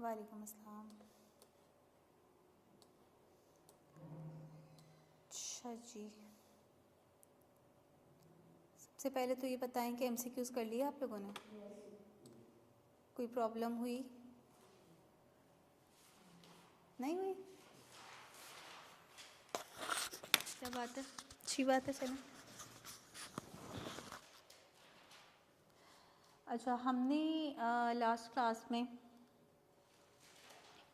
वालेकुम अस्सलाम। अच्छा जी, सबसे पहले तो ये बताएं कि एमसीक्यूज़ कर लिया आप लोगों ने? कोई प्रॉब्लम हुई? नहीं हुई? क्या बात है, अच्छी बात है। चलें। अच्छा, हमने लास्ट क्लास में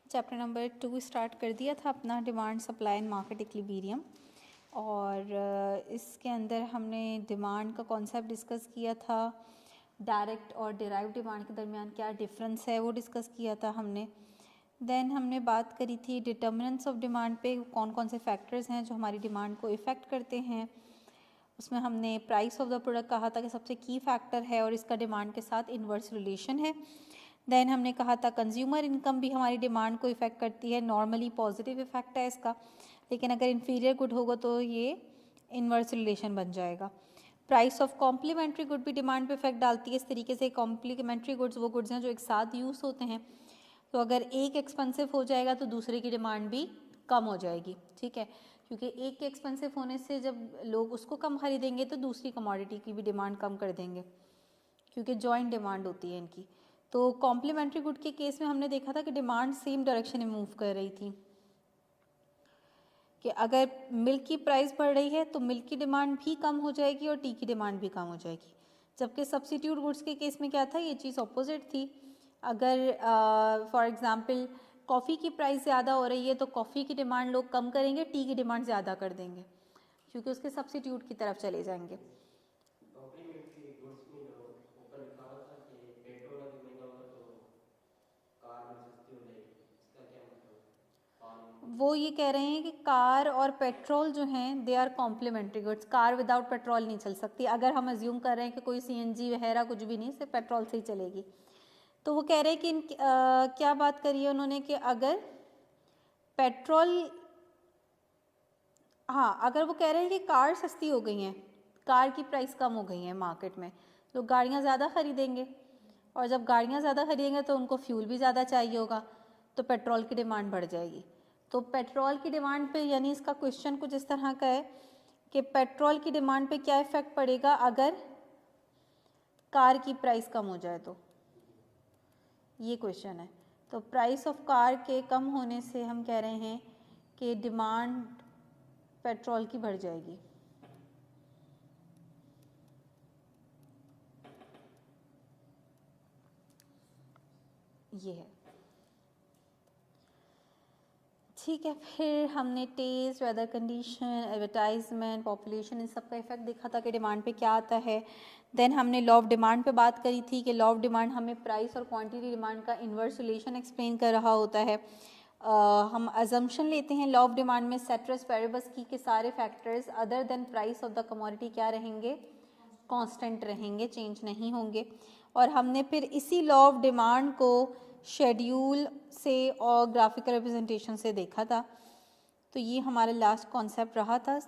चैप्टर नंबर 2 स्टार्ट कर दिया था अपना, demand supply and market equilibrium, और इसके अंदर हमने डिमांड का कॉन्सेप्ट डिस्कस किया था। डायरेक्ट और डिराइव डिमांड के दरमियान क्या डिफरेंस है वो डिस्कस किया था हमने। देन हमने बात करी थी डिटर्मिनेंट्स ऑफ डिमांड पे, कौन कौन से फैक्टर्स हैं जो हमारी डिमांड को इफ़ेक्ट करते हैं। उसमें हमने प्राइस ऑफ द प्रोडक्ट कहा था कि सबसे की फैक्टर है और इसका डिमांड के साथ इन्वर्स रिलेशन है। देन हमने कहा था कंज्यूमर इनकम भी हमारी डिमांड को इफ़ेक्ट करती है, नॉर्मली पॉजिटिव इफ़ेक्ट है इसका, लेकिन अगर इन्फीरियर गुड होगा तो ये इन्वर्स रिलेशन बन जाएगा। प्राइस ऑफ कॉम्प्लीमेंट्री गुड भी डिमांड पे इफेक्ट डालती है। इस तरीके से कॉम्प्लीमेंट्री गुड्स वो गुड्स हैं जो एक साथ यूज़ होते हैं, तो अगर एक एक्सपेंसिव हो जाएगा तो दूसरे की डिमांड भी कम हो जाएगी, ठीक है, क्योंकि एक के एक्सपेंसिव होने से जब लोग उसको कम खरीदेंगे तो दूसरी कमोडिटी की भी डिमांड कम कर देंगे, क्योंकि जॉइंट डिमांड होती है इनकी। तो कॉम्प्लीमेंट्री गुड के केस में हमने देखा था कि डिमांड सेम डायरेक्शन में मूव कर रही थी, कि अगर मिल्क की प्राइस बढ़ रही है तो मिल्क की डिमांड भी कम हो जाएगी और टी की डिमांड भी कम हो जाएगी। जबकि सब्स्टिट्यूट गुड्स के केस में क्या था, ये चीज़ ऑपोजिट थी। अगर फॉर एग्जांपल कॉफ़ी की प्राइस ज़्यादा हो रही है तो कॉफ़ी की डिमांड लोग कम करेंगे, टी की डिमांड ज़्यादा कर देंगे, क्योंकि उसके सब्स्टिट्यूट की तरफ चले जाएंगे। कॉम्प्लीमेंट्री गुड्स में ऊपर लिखा हुआ था कि पेट्रोल अभी महंगा होगा तो कार भी सस्ती हो जाएगी, इसका क्या मतलब है? वो ये कह रहे हैं कि कार और पेट्रोल जो हैं they are complementary goods. Car without petrol नहीं चल सकती। अगर हम अज्यूम कर रहे हैं कि कोई सीएनजी वगैरह कुछ भी नहीं, सिर्फ पेट्रोल से ही चलेगी, तो वो कह रहे हैं कि क्या बात करी है उन्होंने कि अगर पेट्रोल, हाँ, अगर वो कह रहे हैं कि कार सस्ती हो गई हैं, कार की प्राइस कम हो गई है मार्केट में, लोग गाड़ियाँ ज़्यादा खरीदेंगे, और जब गाड़ियाँ ज़्यादा खरीदेंगे तो उनको फ्यूल भी ज़्यादा चाहिए होगा, तो पेट्रोल की डिमांड बढ़ जाएगी। तो पेट्रोल की डिमांड पे, यानी इसका क्वेश्चन कुछ इस तरह का है कि पेट्रोल की डिमांड पे क्या इफ़ेक्ट पड़ेगा अगर कार की प्राइस कम हो जाए, तो ये क्वेश्चन है। तो प्राइस ऑफ कार के कम होने से हम कह रहे हैं कि डिमांड पेट्रोल की बढ़ जाएगी। ये है, ठीक है। फिर हमने test, weather condition, advertisement, population, इन सब का इफेक्ट देखा था कि डिमांड पे क्या आता है। देन हमने लॉ ऑफ डिमांड पे बात करी थी कि लॉ ऑफ डिमांड हमें प्राइस और क्वांटिटी डिमांड का इन्वर्स रिलेशन एक्सप्लेन कर रहा होता है। हम अजम्पशन लेते हैं लॉ ऑफ डिमांड में सेट्रस पेरिबस की कि सारे factors other than price of the commodity क्या रहेंगे, कांस्टेंट रहेंगे, चेंज नहीं होंगे। और हमने फिर इसी लॉ ऑफ डिमांड को शेड्यूल से और ग्राफिकल रिप्रेजेंटेशन से देखा था। तो ये हमारा लास्ट कॉन्सेप्ट रहा था।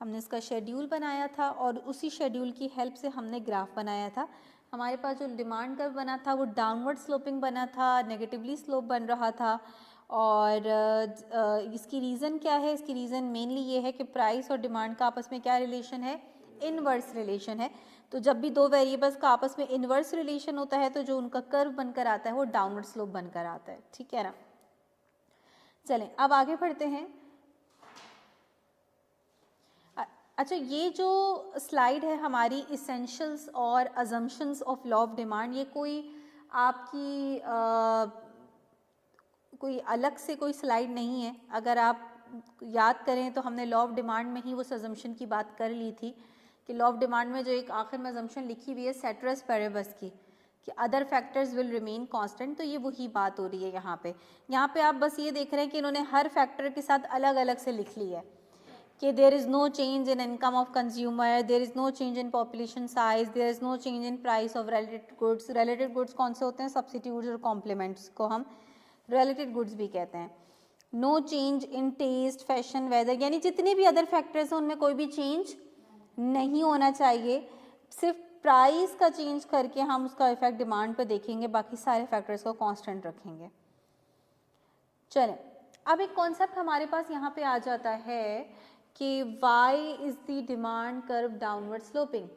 हमने इसका शेड्यूल बनाया था और उसी शेड्यूल की हेल्प से हमने ग्राफ बनाया था। हमारे पास जो डिमांड कर्व बना था वो डाउनवर्ड स्लोपिंग बना था, नेगेटिवली स्लोप बन रहा था। और इसकी रीज़न क्या है? इसकी रीज़न मेनली ये है कि प्राइस और डिमांड का आपस में क्या रिलेशन है, इनवर्स रिलेशन है। तो जब भी दो वेरिएबल्स का आपस में इनवर्स रिलेशन होता है तो जो उनका कर्व बनकर आता है वो डाउनवर्ड स्लोप बनकर आता है, ठीक है ना। चलें अब आगे बढ़ते हैं। अच्छा, ये जो स्लाइड है हमारी इसेंशियल्स और assumptions of law of demand, ये कोई आपकी कोई अलग से कोई स्लाइड नहीं है। अगर आप याद करें तो हमने लॉ ऑफ डिमांड में ही उस अजम्पशन की बात कर ली थी कि लॉ ऑफ डिमांड में जो एक आखिर में अजम्पशन लिखी हुई है सेट्रस पेरिबस की कि other factors will remain constant, तो ये वही बात हो रही है यहाँ पे। यहाँ पे आप बस ये देख रहे हैं कि इन्होंने हर फैक्टर के साथ अलग अलग से लिख ली है कि there is no change in income of consumer, there is no change in population size, there is no change in price of related goods. Related goods कौन से होते हैं? सब्स्टिट्यूट्स और कॉम्प्लीमेंट्स को हम रिलेटेड गुड्स भी कहते हैं। No change in taste, fashion, weather, यानी जितने भी अदर फैक्टर्स हैं उनमें कोई भी चेंज नहीं होना चाहिए। सिर्फ प्राइस का चेंज करके हम उसका इफेक्ट डिमांड पे देखेंगे, बाकी सारे फैक्टर्स को कांस्टेंट रखेंगे। चलें, अब एक कॉन्सेप्ट हमारे पास यहाँ पे आ जाता है कि why is the demand curve downward sloping,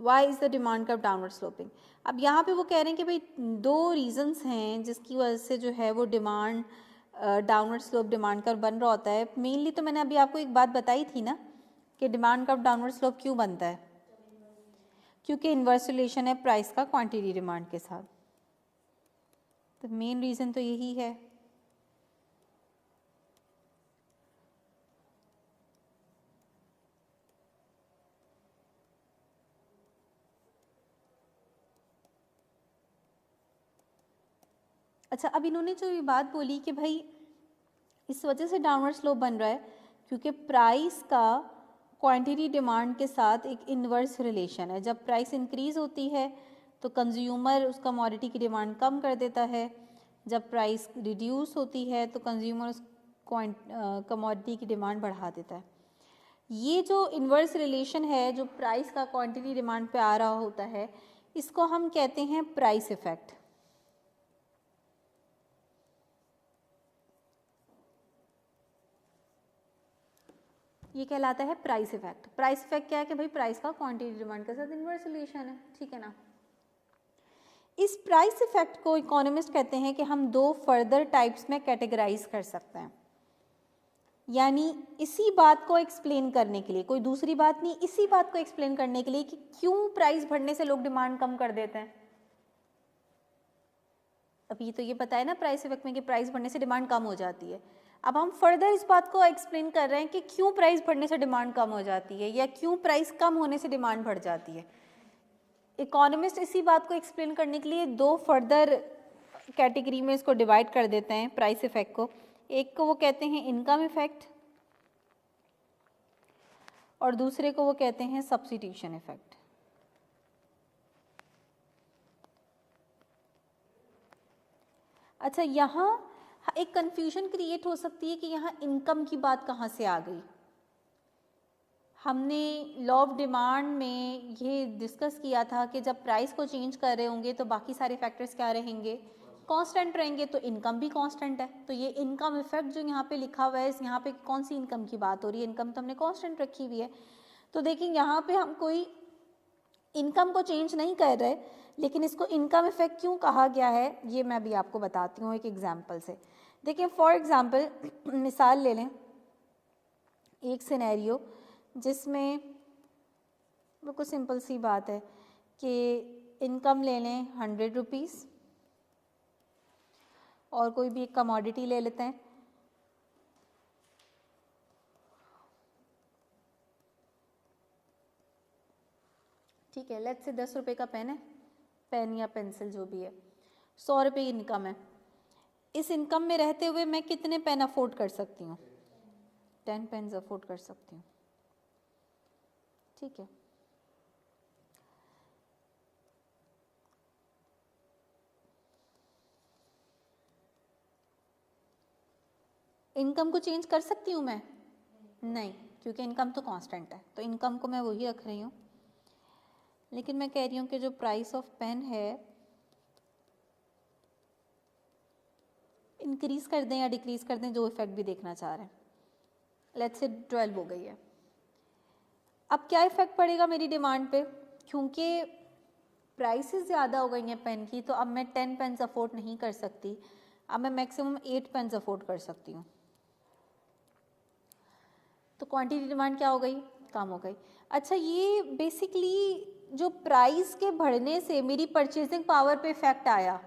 why is the demand curve downward sloping. अब यहाँ पे वो कह रहे हैं कि भाई दो रीजंस हैं जिसकी वजह से जो है वो demand downward slope demand curve बन रहा होता है। मेनली तो मैंने अभी आपको एक बात बताई थी ना कि डिमांड कर्व डाउनवर्ड स्लोप क्यों बनता है, क्योंकि इन्वर्स रिलेशन है प्राइस का क्वांटिटी डिमांड के साथ। तो मेन रीज़न तो यही है। अच्छा, अब इन्होंने जो ये बात बोली कि भाई इस वजह से डाउनवर्ड स्लोप बन रहा है क्योंकि प्राइस का क्वांटिटी डिमांड के साथ एक इन्वर्स रिलेशन है। जब प्राइस इंक्रीज होती है तो कंज्यूमर उस कमोडिटी की डिमांड कम कर देता है, जब प्राइस रिड्यूस होती है तो कंज्यूमर उस कमोडिटी की डिमांड बढ़ा देता है। ये जो इन्वर्स रिलेशन है जो प्राइस का क्वांटिटी डिमांड पे आ रहा होता है, इसको हम कहते हैं प्राइस इफेक्ट। ये कहलाता है प्राइस इफेक्ट। प्राइस इफेक्ट क्या है कि भाई प्राइस का क्वांटिटी डिमांड के साथ इन्वर्स रिलेशन है, ठीक है ना। इस प्राइस इफेक्ट को इकोनॉमिस्ट कहते हैं कि हम दो फर्दर टाइप्स में कैटेगराइज कर सकते हैं, यानी इसी बात को एक्सप्लेन करने के लिए, कोई दूसरी बात नहीं, इसी बात को एक्सप्लेन करने के लिए कि क्यों प्राइस बढ़ने से लोग डिमांड कम कर देते हैं। अभी तो ये पता है ना प्राइस इफेक्ट में कि प्राइस बढ़ने से डिमांड कम हो जाती है। अब हम फर्दर इस बात को एक्सप्लेन कर रहे हैं कि क्यों प्राइस बढ़ने से डिमांड कम हो जाती है या क्यों प्राइस कम होने से डिमांड बढ़ जाती है। इकोनॉमिस्ट इसी बात को एक्सप्लेन करने के लिए दो फर्दर कैटेगरी में इसको डिवाइड कर देते हैं प्राइस इफेक्ट को। एक को वो कहते हैं इनकम इफेक्ट और दूसरे को वो कहते हैं सब्स्टिट्यूशन इफेक्ट। अच्छा, यहाँ एक कंफ्यूजन क्रिएट हो सकती है कि यहाँ इनकम की बात कहाँ से आ गई। हमने लॉ ऑफ डिमांड में ये डिस्कस किया था कि जब प्राइस को चेंज कर रहे होंगे तो बाकी सारे फैक्टर्स क्या रहेंगे, कांस्टेंट रहेंगे, तो इनकम भी कांस्टेंट है। तो ये इनकम इफेक्ट जो यहाँ पे लिखा हुआ है, इस यहाँ पे कौन सी इनकम की बात हो रही है, इनकम तो हमने कांस्टेंट रखी हुई है। तो देखिए यहाँ पे हम कोई इनकम को चेंज नहीं कर रहे, लेकिन इसको इनकम इफेक्ट क्यों कहा गया है ये मैं भी आपको बताती हूँ एक एग्जाम्पल से। देखिए फॉर एग्जाम्पल मिसाल ले लें, एक सिनेरियो जिसमें बिल्कुल सिंपल सी बात है कि इनकम ले लें 100 रुपीज़ और कोई भी एक कमोडिटी ले लेते हैं, ठीक है। लेट्स से 10 रुपये का पेन है, पेन या पेंसिल जो भी है, 100 रुपये इनकम है। इस इनकम में रहते हुए मैं कितने पेन अफोर्ड कर सकती हूँ? 10 पेन्स अफोर्ड कर सकती हूँ, ठीक है। इनकम को चेंज कर सकती हूँ मैं? नहीं, क्योंकि इनकम तो कांस्टेंट है, तो इनकम को मैं वही रख रही हूँ। लेकिन मैं कह रही हूँ कि जो प्राइस ऑफ पेन है इंक्रीज कर दें या डिक्रीज कर दें, जो इफेक्ट भी देखना चाह रहे हैं। लेट्स से 12 हो गई है। अब क्या इफेक्ट पड़ेगा मेरी डिमांड पे? क्योंकि प्राइसेस ज़्यादा हो गई हैं पेन की, तो अब मैं 10 पेन्स अफोर्ड नहीं कर सकती, अब मैं मैक्सिमम 8 पेन्स अफोर्ड कर सकती हूँ। तो क्वांटिटी डिमांड क्या हो गई? कम हो गई। अच्छा, ये बेसिकली जो प्राइस के बढ़ने से मेरी परचेजिंग पावर पे इफेक्ट आया,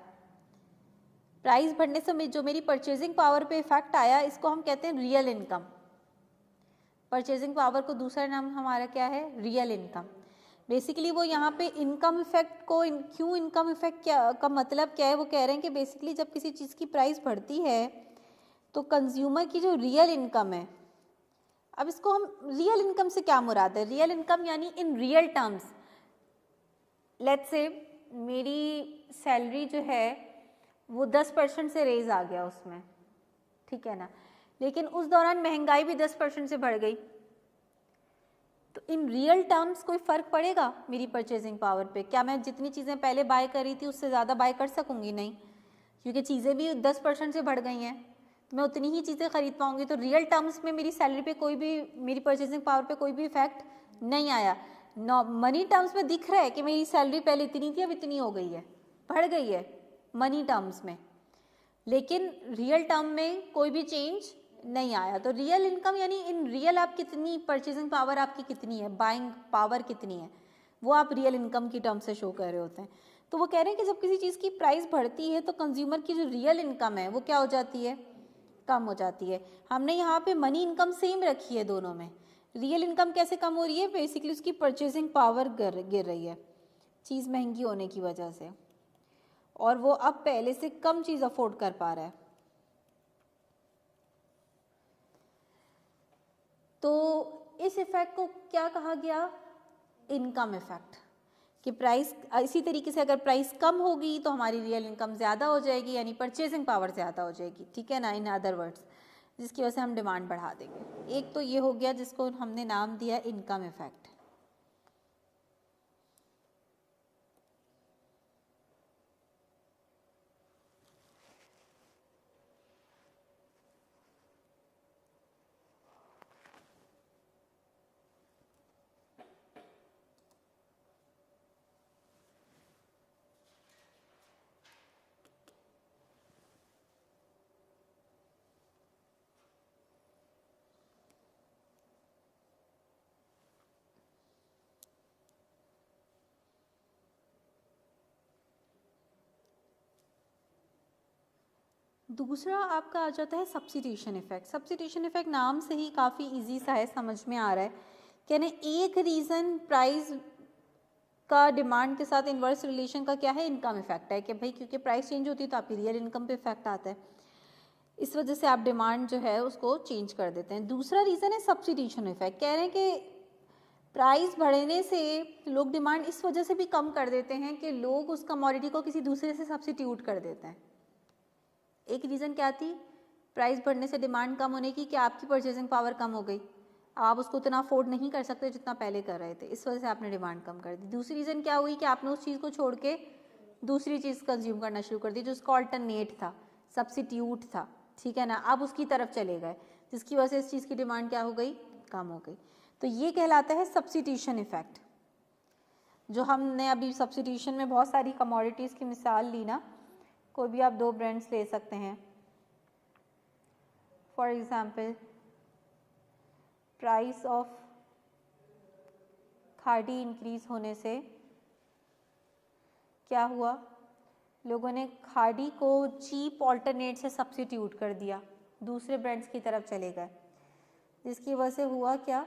प्राइस बढ़ने से जो मेरी परचेजिंग पावर पे इफेक्ट आया, इसको हम कहते हैं रियल इनकम। परचेजिंग पावर को दूसरा नाम हमारा क्या है? Real income. बेसिकली वो यहाँ पे इनकम इफेक्ट को क्यों इनकम इफेक्ट क्या का मतलब क्या है, वो कह रहे हैं कि बेसिकली जब किसी चीज़ की प्राइस बढ़ती है तो कंज्यूमर की जो रियल इनकम है, अब इसको हम रियल इनकम से क्या मुराद है? रियल इनकम यानी in real terms. Let's say मेरी सैलरी जो है वो 10% से रेज आ गया उसमें, ठीक है ना, लेकिन उस दौरान महंगाई भी 10% से बढ़ गई, तो इन रियल टर्म्स कोई फ़र्क पड़ेगा मेरी परचेजिंग पावर पे? क्या मैं जितनी चीज़ें पहले बाय कर रही थी उससे ज़्यादा बाय कर सकूँगी? नहीं, क्योंकि चीज़ें भी 10% से बढ़ गई हैं, तो मैं उतनी ही चीज़ें खरीद पाऊँगी। तो रियल टर्म्स में मेरी सैलरी पे कोई भी, मेरी परचेजिंग पावर पे कोई भी इफेक्ट नहीं आया। मनी टर्म्स में दिख रहा है कि मेरी सैलरी पहले इतनी थी, अब इतनी हो गई है, बढ़ गई है मनी टर्म्स में, लेकिन रियल टर्म में कोई भी चेंज नहीं आया। तो रियल इनकम यानी इन रियल आप कितनी परचेजिंग पावर आपकी कितनी है, बाइंग पावर कितनी है, वो आप रियल इनकम की टर्म से शो कर रहे होते हैं। तो वो कह रहे हैं कि जब किसी चीज़ की प्राइस बढ़ती है तो कंज्यूमर की जो रियल इनकम है वो क्या हो जाती है, कम हो जाती है। हमने यहाँ पे मनी इनकम सेम रखी है दोनों में। रियल इनकम कैसे कम हो रही है? बेसिकली उसकी परचेजिंग पावर गिर रही है चीज़ महंगी होने की वजह से, और वो अब पहले से कम चीज़ अफोर्ड कर पा रहा है। तो इस इफेक्ट को क्या कहा गया? Income effect. कि प्राइस, इसी तरीके से अगर प्राइस कम होगी तो हमारी रियल इनकम ज़्यादा हो जाएगी, यानी परचेजिंग पावर ज़्यादा हो जाएगी, ठीक है ना, इन अदर वर्ड्स, जिसकी वजह से हम डिमांड बढ़ा देंगे। एक तो ये हो गया जिसको हमने नाम दिया इनकम इफेक्ट। दूसरा आपका आ जाता है सब्स्टिट्यूशन इफेक्ट। सब्स्टिट्यूशन इफेक्ट नाम से ही काफ़ी इजी सा है, समझ में आ रहा है कि यानी एक रीज़न प्राइस का डिमांड के साथ इन्वर्स रिलेशन का क्या है, इनकम इफेक्ट है, कि भाई क्योंकि प्राइस चेंज होती है तो आपकी रियल इनकम पे इफेक्ट आता है, इस वजह से आप डिमांड जो है उसको चेंज कर देते हैं। दूसरा रीज़न है सब्स्टिट्यूशन इफेक्ट। कह रहे हैं कि प्राइस बढ़ने से लोग डिमांड इस वजह से भी कम कर देते हैं कि लोग उस कमोडिटी को किसी दूसरे से सब्स्टिट्यूट कर देते हैं। एक रीज़न क्या थी प्राइस बढ़ने से डिमांड कम होने की, कि आपकी परचेजिंग पावर कम हो गई, आप उसको उतना अफोर्ड नहीं कर सकते जितना पहले कर रहे थे, इस वजह से आपने डिमांड कम कर दी। दूसरी रीज़न क्या हुई कि आपने उस चीज़ को छोड़ के दूसरी चीज़ कंज्यूम करना शुरू कर दी जो उसका ऑल्टरनेट था, सब्स्टिट्यूट था, ठीक है ना, आप उसकी तरफ चले गए, जिसकी वजह से इस चीज़ की डिमांड क्या हो गई, कम हो गई। तो ये कहलाता है सब्स्टिट्यूशन इफेक्ट। जो हमने अभी सब्स्टिट्यूशन में बहुत सारी कमोडिटीज़ की मिसाल ली ना, कोई भी आप दो ब्रांड्स ले सकते हैं। फॉर एग्जाम्पल प्राइस ऑफ खाड़ी इंक्रीज होने से क्या हुआ, लोगों ने खाड़ी को चीप ऑल्टरनेट से सब्स्टिट्यूट कर दिया, दूसरे ब्रांड्स की तरफ चले गए, जिसकी वजह से हुआ क्या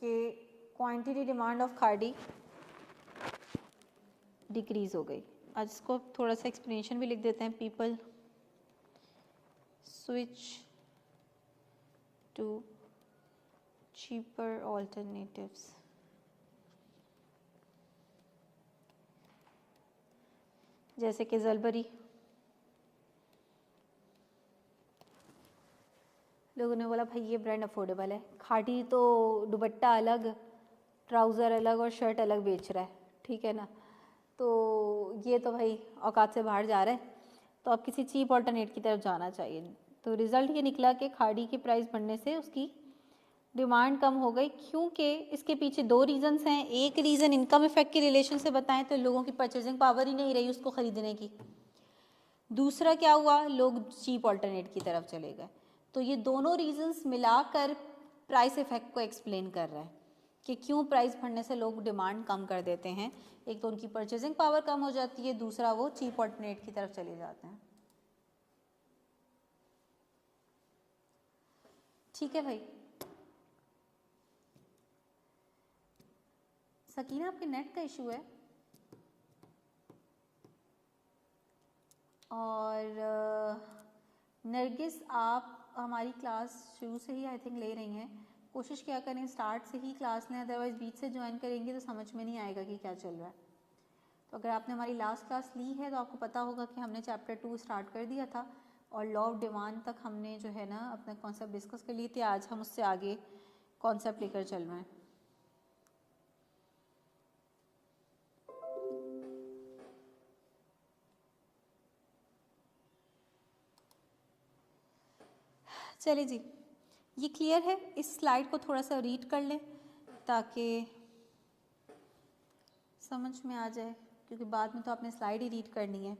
कि क्वांटिटी डिमांड ऑफ खाड़ी डिक्रीज हो गई। आज इसको थोड़ा सा एक्सप्लेनेशन भी लिख देते हैं। People switch to cheaper alternatives. जैसे कि जलबरी, लोगों ने बोला भाई ये ब्रांड अफोर्डेबल है, खाड़ी तो दुपट्टा अलग, ट्राउज़र अलग और शर्ट अलग बेच रहा है, ठीक है ना, तो ये तो भाई औकात से बाहर जा रहा है, तो अब किसी चीप ऑल्टरनेट की तरफ जाना चाहिए। तो रिज़ल्ट ये निकला कि खाड़ी की प्राइस बढ़ने से उसकी डिमांड कम हो गई, क्योंकि इसके पीछे दो रीज़न्स हैं। एक रीज़न इनकम इफेक्ट के रिलेशन से बताएं तो लोगों की परचेजिंग पावर ही नहीं रही उसको ख़रीदने की। दूसरा क्या हुआ, लोग चीप ऑल्टरनेट की तरफ चले गए। तो ये दोनों रीजंस मिलाकर प्राइस इफेक्ट को एक्सप्लेन कर रहा है कि क्यों प्राइस बढ़ने से लोग डिमांड कम कर देते हैं। एक तो उनकी परचेजिंग पावर कम हो जाती है, दूसरा वो चीप ऑल्टरनेट की तरफ चले जाते हैं। ठीक है भाई। सकीना, आपके नेट का इशू है और नरगिस, आप हमारी क्लास शुरू से ही आई थिंक ले रही हैं, कोशिश क्या करें स्टार्ट से ही क्लास लें, अदरवाइज़ बीच से ज्वाइन करेंगे तो समझ में नहीं आएगा कि क्या चल रहा है। तो अगर आपने हमारी लास्ट क्लास ली है तो आपको पता होगा कि हमने चैप्टर 2 स्टार्ट कर दिया था और लॉ ऑफ डिमांड तक हमने जो है ना अपना कॉन्सेप्ट डिस्कस कर लिए थे। आज हम उससे आगे कॉन्सेप्ट लेकर चल रहे हैं। चलिए जी, ये क्लियर है। इस स्लाइड को थोड़ा सा रीड कर लें ताकि समझ में आ जाए, क्योंकि बाद में तो आपने स्लाइड ही रीड करनी है।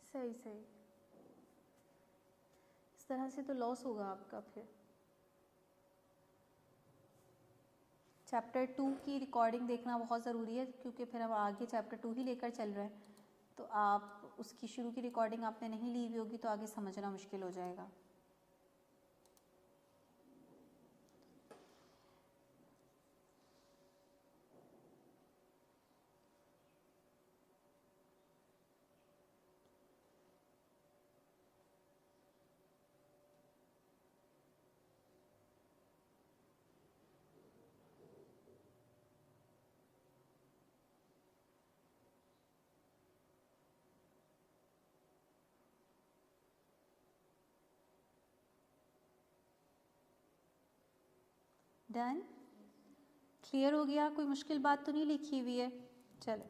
सही सही, इस तरह से तो लॉस होगा आपका। फिर चैप्टर 2 की रिकॉर्डिंग देखना बहुत ज़रूरी है, क्योंकि फिर हम आगे चैप्टर 2 ही लेकर चल रहे हैं। तो आप उसकी शुरू की रिकॉर्डिंग आपने नहीं ली हुई होगी तो आगे समझना मुश्किल हो जाएगा। डन, क्लियर हो गया? कोई मुश्किल बात तो नहीं लिखी हुई है? चलो,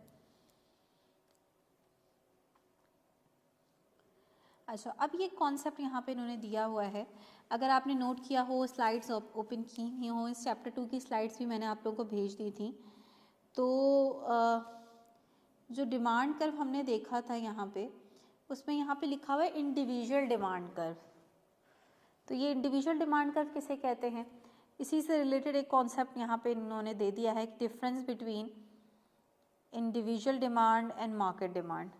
अच्छा, अब ये कॉन्सेप्ट यहाँ पे इन्होंने दिया हुआ है। अगर आपने नोट किया हो, स्लाइड्स ओपन की हुई हो, इस चैप्टर 2 की स्लाइड्स भी मैंने आप लोगों को भेज दी थी। तो जो डिमांड कर्व हमने देखा था यहाँ पे, उसमें यहाँ पे लिखा हुआ है इंडिविजुअल डिमांड कर्व। तो ये इंडिविजुअल डिमांड कर्व किसे कहते हैं? इसी से रिलेटेड एक कॉन्सेप्ट यहाँ पे इन्होंने दे दिया है, difference between individual demand and market demand.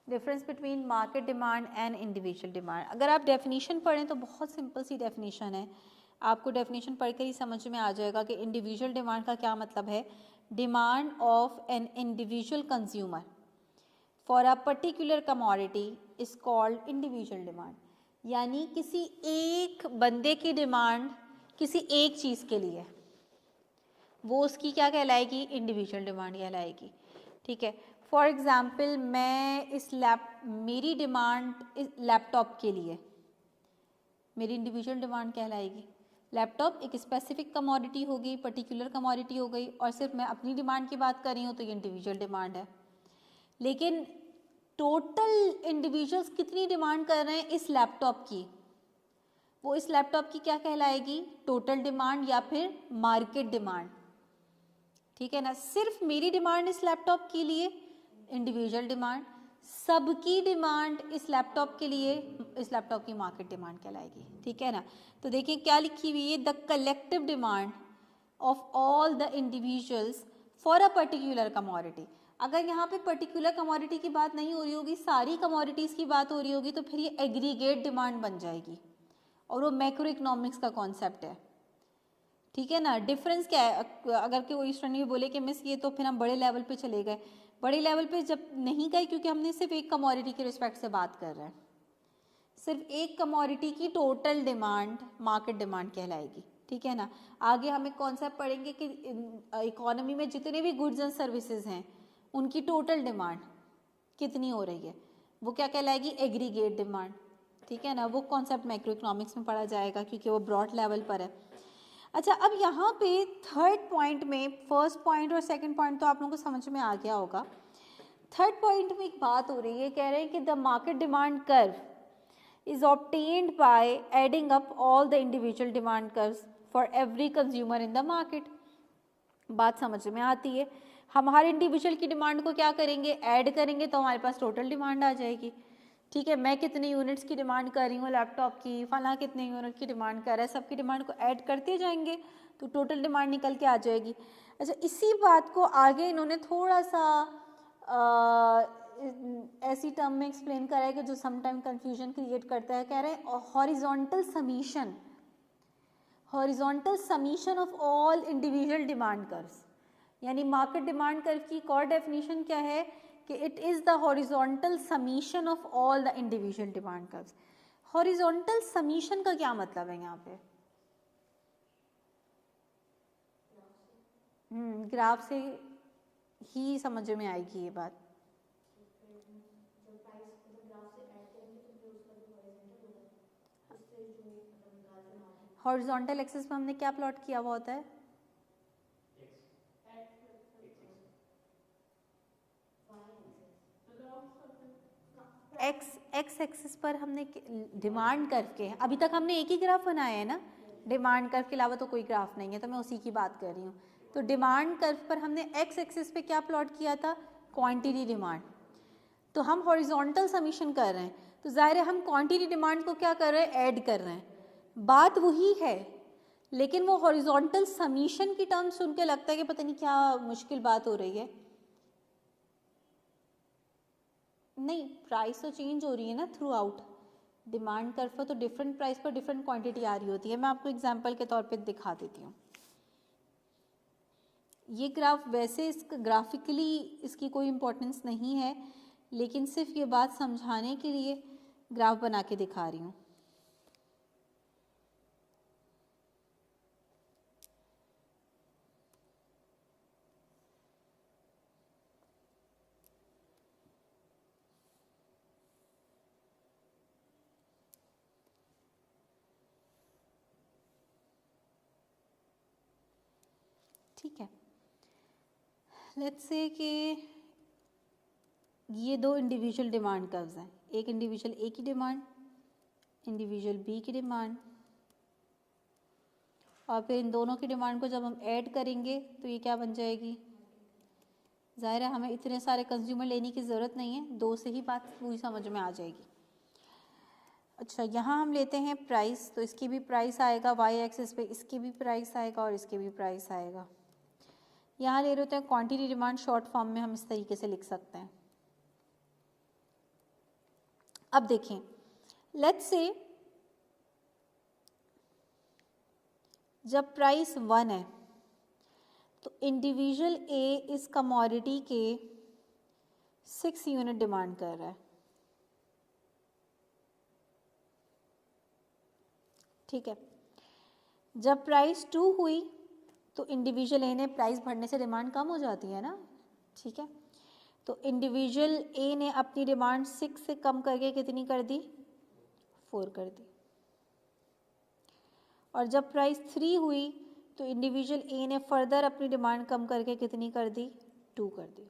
Difference between market demand and individual demand. अगर आप डेफिनेशन पढ़ें तो बहुत सिंपल सी डेफिनेशन है, आपको डेफिनेशन पढ़कर ही समझ में आ जाएगा कि इंडिविजुअल डिमांड का क्या मतलब है। Demand of an individual consumer for a particular commodity is called individual demand. यानी किसी एक बंदे की डिमांड किसी एक चीज़ के लिए, वो उसकी क्या कहलाएगी? इंडिविजुअल डिमांड कहलाएगी। ठीक है, फॉर एग्ज़ाम्पल मैं मेरी डिमांड इस लैपटॉप के लिए, मेरी इंडिविजुअल डिमांड कहलाएगी। लैपटॉप एक स्पेसिफिक कमोडिटी हो गई, पर्टिकुलर कमोडिटी हो गई, और सिर्फ मैं अपनी डिमांड की बात कर रही हूँ तो ये इंडिविजुअल डिमांड है। लेकिन टोटल इंडिविजुअल्स कितनी डिमांड कर रहे हैं इस लैपटॉप की, वो इस लैपटॉप की क्या कहलाएगी? टोटल डिमांड या फिर मार्केट डिमांड। ठीक है ना, सिर्फ मेरी डिमांड इस लैपटॉप के लिए इंडिविजुअल डिमांड, सबकी डिमांड इस लैपटॉप के लिए इस लैपटॉप की मार्केट डिमांड कहलाएगी। ठीक है ना, तो देखिए क्या लिखी हुई है, the collective demand of all the individuals for a particular commodity. अगर यहाँ पे पर्टिकुलर कमोडिटी की बात नहीं हो रही होगी, सारी कमोडिटीज़ की बात हो रही होगी, तो फिर ये एग्रीगेट डिमांड बन जाएगी, और वो मैक्रो इकोनॉमिक्स का कॉन्सेप्ट है। ठीक है ना, डिफरेंस क्या है? अगर कोई स्टूडेंट भी बोले कि मिस ये तो फिर हम बड़े लेवल पे चले गए, बड़े लेवल पे जब नहीं गए, क्योंकि हमने सिर्फ एक कमोडिटी के रिस्पेक्ट से बात कर रहे हैं। सिर्फ एक कमोडिटी की टोटल डिमांड मार्केट डिमांड कहलाएगी। ठीक है ना, आगे हम एक कॉन्सेप्ट पढ़ेंगे कि इकोनॉमी में जितने भी गुड्स एंड सर्विसेज हैं उनकी टोटल डिमांड कितनी हो रही है, वो क्या कहलाएगी? Aggregate demand. ठीक है ना, वो कॉन्सेप्ट मैक्रो इकोनॉमिक्स में पढ़ा जाएगा, क्योंकि वो ब्रॉड लेवल पर है। अच्छा, अब यहाँ पे थर्ड पॉइंट में, फर्स्ट पॉइंट और सेकंड पॉइंट तो आप लोगों को समझ में आ गया होगा। थर्ड पॉइंट में एक बात हो रही है, कह रहे हैं कि the market demand curve is obtained by adding up all the individual demand curves for every consumer in the market. बात समझ में आती है, हम हर इंडिविजुअल की डिमांड को क्या करेंगे? ऐड करेंगे, तो हमारे पास टोटल डिमांड आ जाएगी। ठीक है, मैं कितने यूनिट्स की डिमांड कर रही हूँ लैपटॉप की, फला कितने यूनिट की डिमांड कर रहा है, सबकी डिमांड को ऐड करते जाएंगे तो टोटल डिमांड निकल के आ जाएगी। अच्छा, इसी बात को आगे इन्होंने थोड़ा सा ऐसी टर्म में एक्सप्लेन करा है कि जो समटाइम कंफ्यूजन क्रिएट करता है। कह रहे हैं horizontal summation of all individual demand curves. यानी मार्केट डिमांड कर्व की एक और डेफिनेशन क्या है कि it is the horizontal summation of all the individual demand curves. Horizontal summation का क्या मतलब है यहाँ पे? ग्राफ से ही समझ में आएगी ये बात। हॉरिजॉन्टल एक्सिस पे हमने क्या प्लॉट किया हुआ होता है? एक्स एक्सिस पर हमने डिमांड कर्व के, अभी तक हमने एक ही ग्राफ बनाया है ना, डिमांड कर्व के अलावा तो कोई ग्राफ नहीं है, तो मैं उसी की बात कर रही हूँ। तो डिमांड कर्व पर हमने एक्स एक्सिस पे क्या प्लॉट किया था? Quantity demand. तो हम हॉरिजॉन्टल समीशन कर रहे हैं, तो जाहिर है हम क्वांटिटी डिमांड को क्या कर रहे हैं? ऐड कर रहे हैं। बात वही है, लेकिन वो हॉरिजॉन्टल समीशन की टर्म सुन के लगता है कि पता नहीं क्या मुश्किल बात हो रही है। नहीं, प्राइस तो चेंज हो रही है ना थ्रू आउट डिमांड कर्व पर, तो डिफरेंट प्राइस पर डिफरेंट क्वांटिटी आ रही होती है। मैं आपको एग्जांपल के तौर पे दिखा देती हूँ। ये ग्राफ वैसे ग्राफिकली इसकी कोई इम्पोर्टेंस नहीं है, लेकिन सिर्फ ये बात समझाने के लिए ग्राफ बना के दिखा रही हूँ। ठीक है, लेट्स से कि ये दो इंडिविजुअल डिमांड कर्व्स हैं, एक इंडिविजुअल ए की डिमांड, इंडिविजुअल बी की डिमांड, और फिर इन दोनों की डिमांड को जब हम ऐड करेंगे तो ये क्या बन जाएगी? ज़ाहिर है हमें इतने सारे कंज्यूमर लेने की ज़रूरत नहीं है, दो से ही बात पूरी समझ में आ जाएगी। अच्छा, यहाँ हम लेते हैं प्राइस, तो इसकी भी प्राइस आएगा वाई एक्सिस पे, इसकी भी प्राइस आएगा और इसकी भी प्राइस आएगा। यहाँ ले रहे होते हैं क्वांटिटी डिमांड, शॉर्ट फॉर्म में हम इस तरीके से लिख सकते हैं। अब देखें, लेट्स से जब प्राइस 1 है तो इंडिविजुअल ए इस कमोडिटी के 6 यूनिट डिमांड कर रहा है। ठीक है, जब प्राइस 2 हुई तो इंडिविजुअल ए ने प्राइस बढ़ने से डिमांड कम हो जाती है ना। ठीक है, तो इंडिविजुअल ए ने अपनी डिमांड 6 से कम करके कितनी कर दी? 4 कर दी। और जब प्राइस 3 हुई तो इंडिविजुअल ए ने फर्दर अपनी डिमांड कम करके कितनी कर दी? 2 कर दी।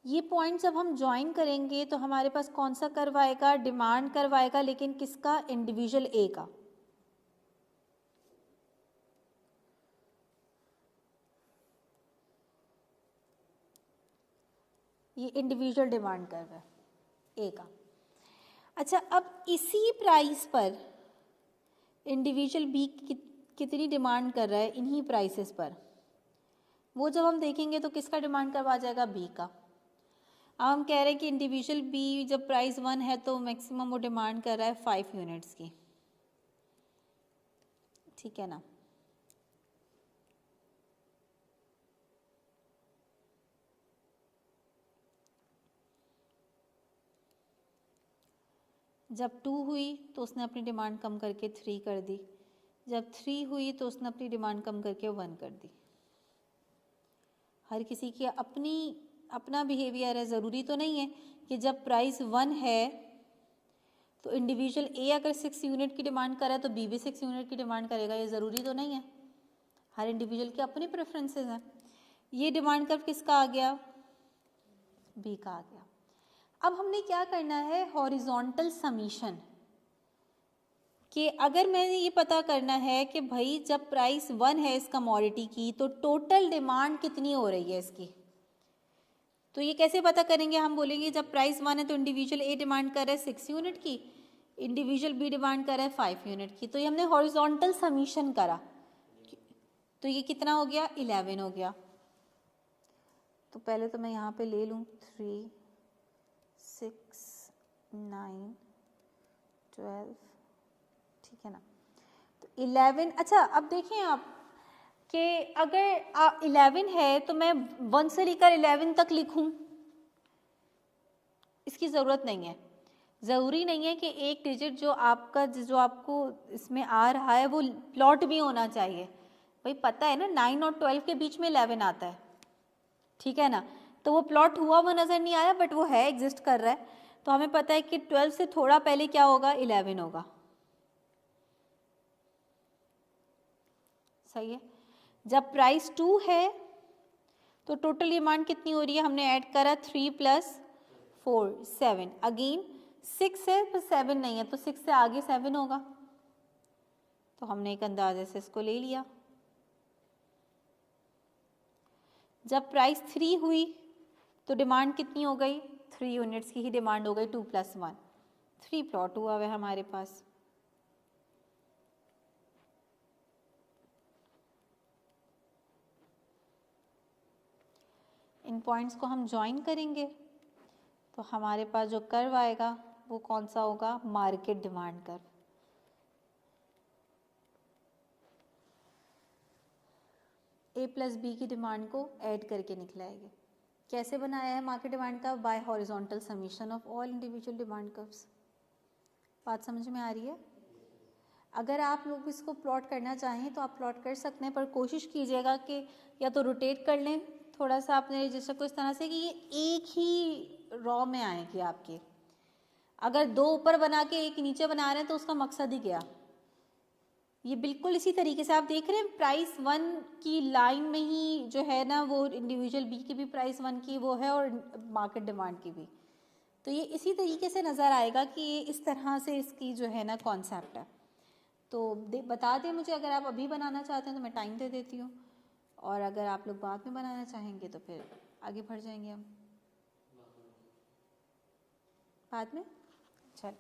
ये पॉइंट जब हम ज्वाइन करेंगे तो हमारे पास कौन सा कर्व आएगा? डिमांड कर्व आएगा, लेकिन किसका? इंडिविजुअल ए का। ये इंडिविजुअल डिमांड कर्व है ए का। अच्छा, अब इसी प्राइस पर इंडिविजुअल बी कितनी डिमांड कर रहा है इन्हीं प्राइसेस पर, वो जब हम देखेंगे तो किसका डिमांड कर्व आ जाएगा? बी का। अब हम कह रहे हैं कि इंडिविजुअल बी जब प्राइस 1 है तो मैक्सिमम वो डिमांड कर रहा है 5 यूनिट्स की। ठीक है ना। जब 2 हुई तो उसने अपनी डिमांड कम करके 3 कर दी, जब 3 हुई तो उसने अपनी डिमांड कम करके 1 कर दी। हर किसी की अपना बिहेवियर है, ज़रूरी तो नहीं है कि जब प्राइस 1 है तो इंडिविजुअल ए अगर 6 यूनिट की डिमांड कर रहा है तो बी भी 6 यूनिट की डिमांड करेगा, ये ज़रूरी तो नहीं है। हर इंडिविजुअल की अपनी प्रेफरेंसेस हैं। ये डिमांड कर्व किसका आ गया? बी का आ गया। अब हमने क्या करना है? हॉरिजॉन्टल समीशन, कि अगर मैंने ये पता करना है कि भाई जब प्राइस 1 है इस कमोडिटी की तो टोटल डिमांड कितनी हो रही है इसकी, तो ये कैसे पता करेंगे? हम बोलेंगे जब प्राइस 1 है तो इंडिविजुअल ए डिमांड कर रहा है 6 यूनिट की, इंडिविजुअल बी डिमांड कर रहा है 5 यूनिट की, तो ये हमने हॉरिजॉन्टल समीशन करा, तो ये कितना हो गया? 11 हो गया। तो पहले तो मैं यहाँ पे ले लूँ 3, 6, 9, 12, ठीक है ना। तो 11। अच्छा, अब देखें आप, कि अगर 11 है तो मैं 1 से लेकर 11 तक लिखूं, इसकी ज़रूरत नहीं है। ज़रूरी नहीं है कि एक डिजिट जो आपको इसमें आ रहा है वो प्लॉट भी होना चाहिए। भाई पता है ना 9 और 12 के बीच में 11 आता है, ठीक है ना, तो वो प्लॉट हुआ वो नज़र नहीं आया, बट वो है, एग्जिस्ट कर रहा है। तो हमें पता है कि 12 से थोड़ा पहले क्या होगा, 11 होगा। सही है। जब प्राइस 2 है तो टोटल डिमांड कितनी हो रही है, हमने ऐड करा 3 + 4 7, अगेन 6 है पर 7 नहीं है, तो 6 से आगे 7 होगा, तो हमने एक अंदाजे से इसको ले लिया। जब प्राइस 3 हुई तो डिमांड कितनी हो गई, 3 यूनिट्स की ही डिमांड हो गई, 2 + 1, 3 प्लॉट हुआ है हमारे पास। इन पॉइंट्स को हम ज्वाइन करेंगे तो हमारे पास जो कर्व आएगा वो कौन सा होगा, market demand curve. A + B की डिमांड को ऐड करके निकलाएंगे। कैसे बनाया है market demand curve, bye horizontal summation of all individual demand curves. बात समझ में आ रही है। अगर आप लोग इसको प्लॉट करना चाहें तो आप प्लॉट कर सकते हैं, पर कोशिश कीजिएगा कि या तो रोटेट कर लें थोड़ा सा अपने रजिस्टर को इस तरह से कि ये एक ही रॉ में आएगी आपके। अगर 2 ऊपर बना के एक नीचे बना रहे हैं तो उसका मकसद ही गया। ये बिल्कुल इसी तरीके से आप देख रहे हैं प्राइस 1 की लाइन में ही जो है ना वो इंडिविजुअल बी की भी प्राइस 1 की वो है और मार्केट डिमांड की भी, तो ये इसी तरीके से नज़र आएगा कि ये इस तरह से इसकी जो है ना कॉन्सेप्ट है। तो बता दें मुझे, अगर आप अभी बनाना चाहते हैं तो मैं टाइम दे देती हूँ, और अगर आप लोग बाद में बनाना चाहेंगे तो फिर आगे बढ़ जाएंगे हम बाद में। चल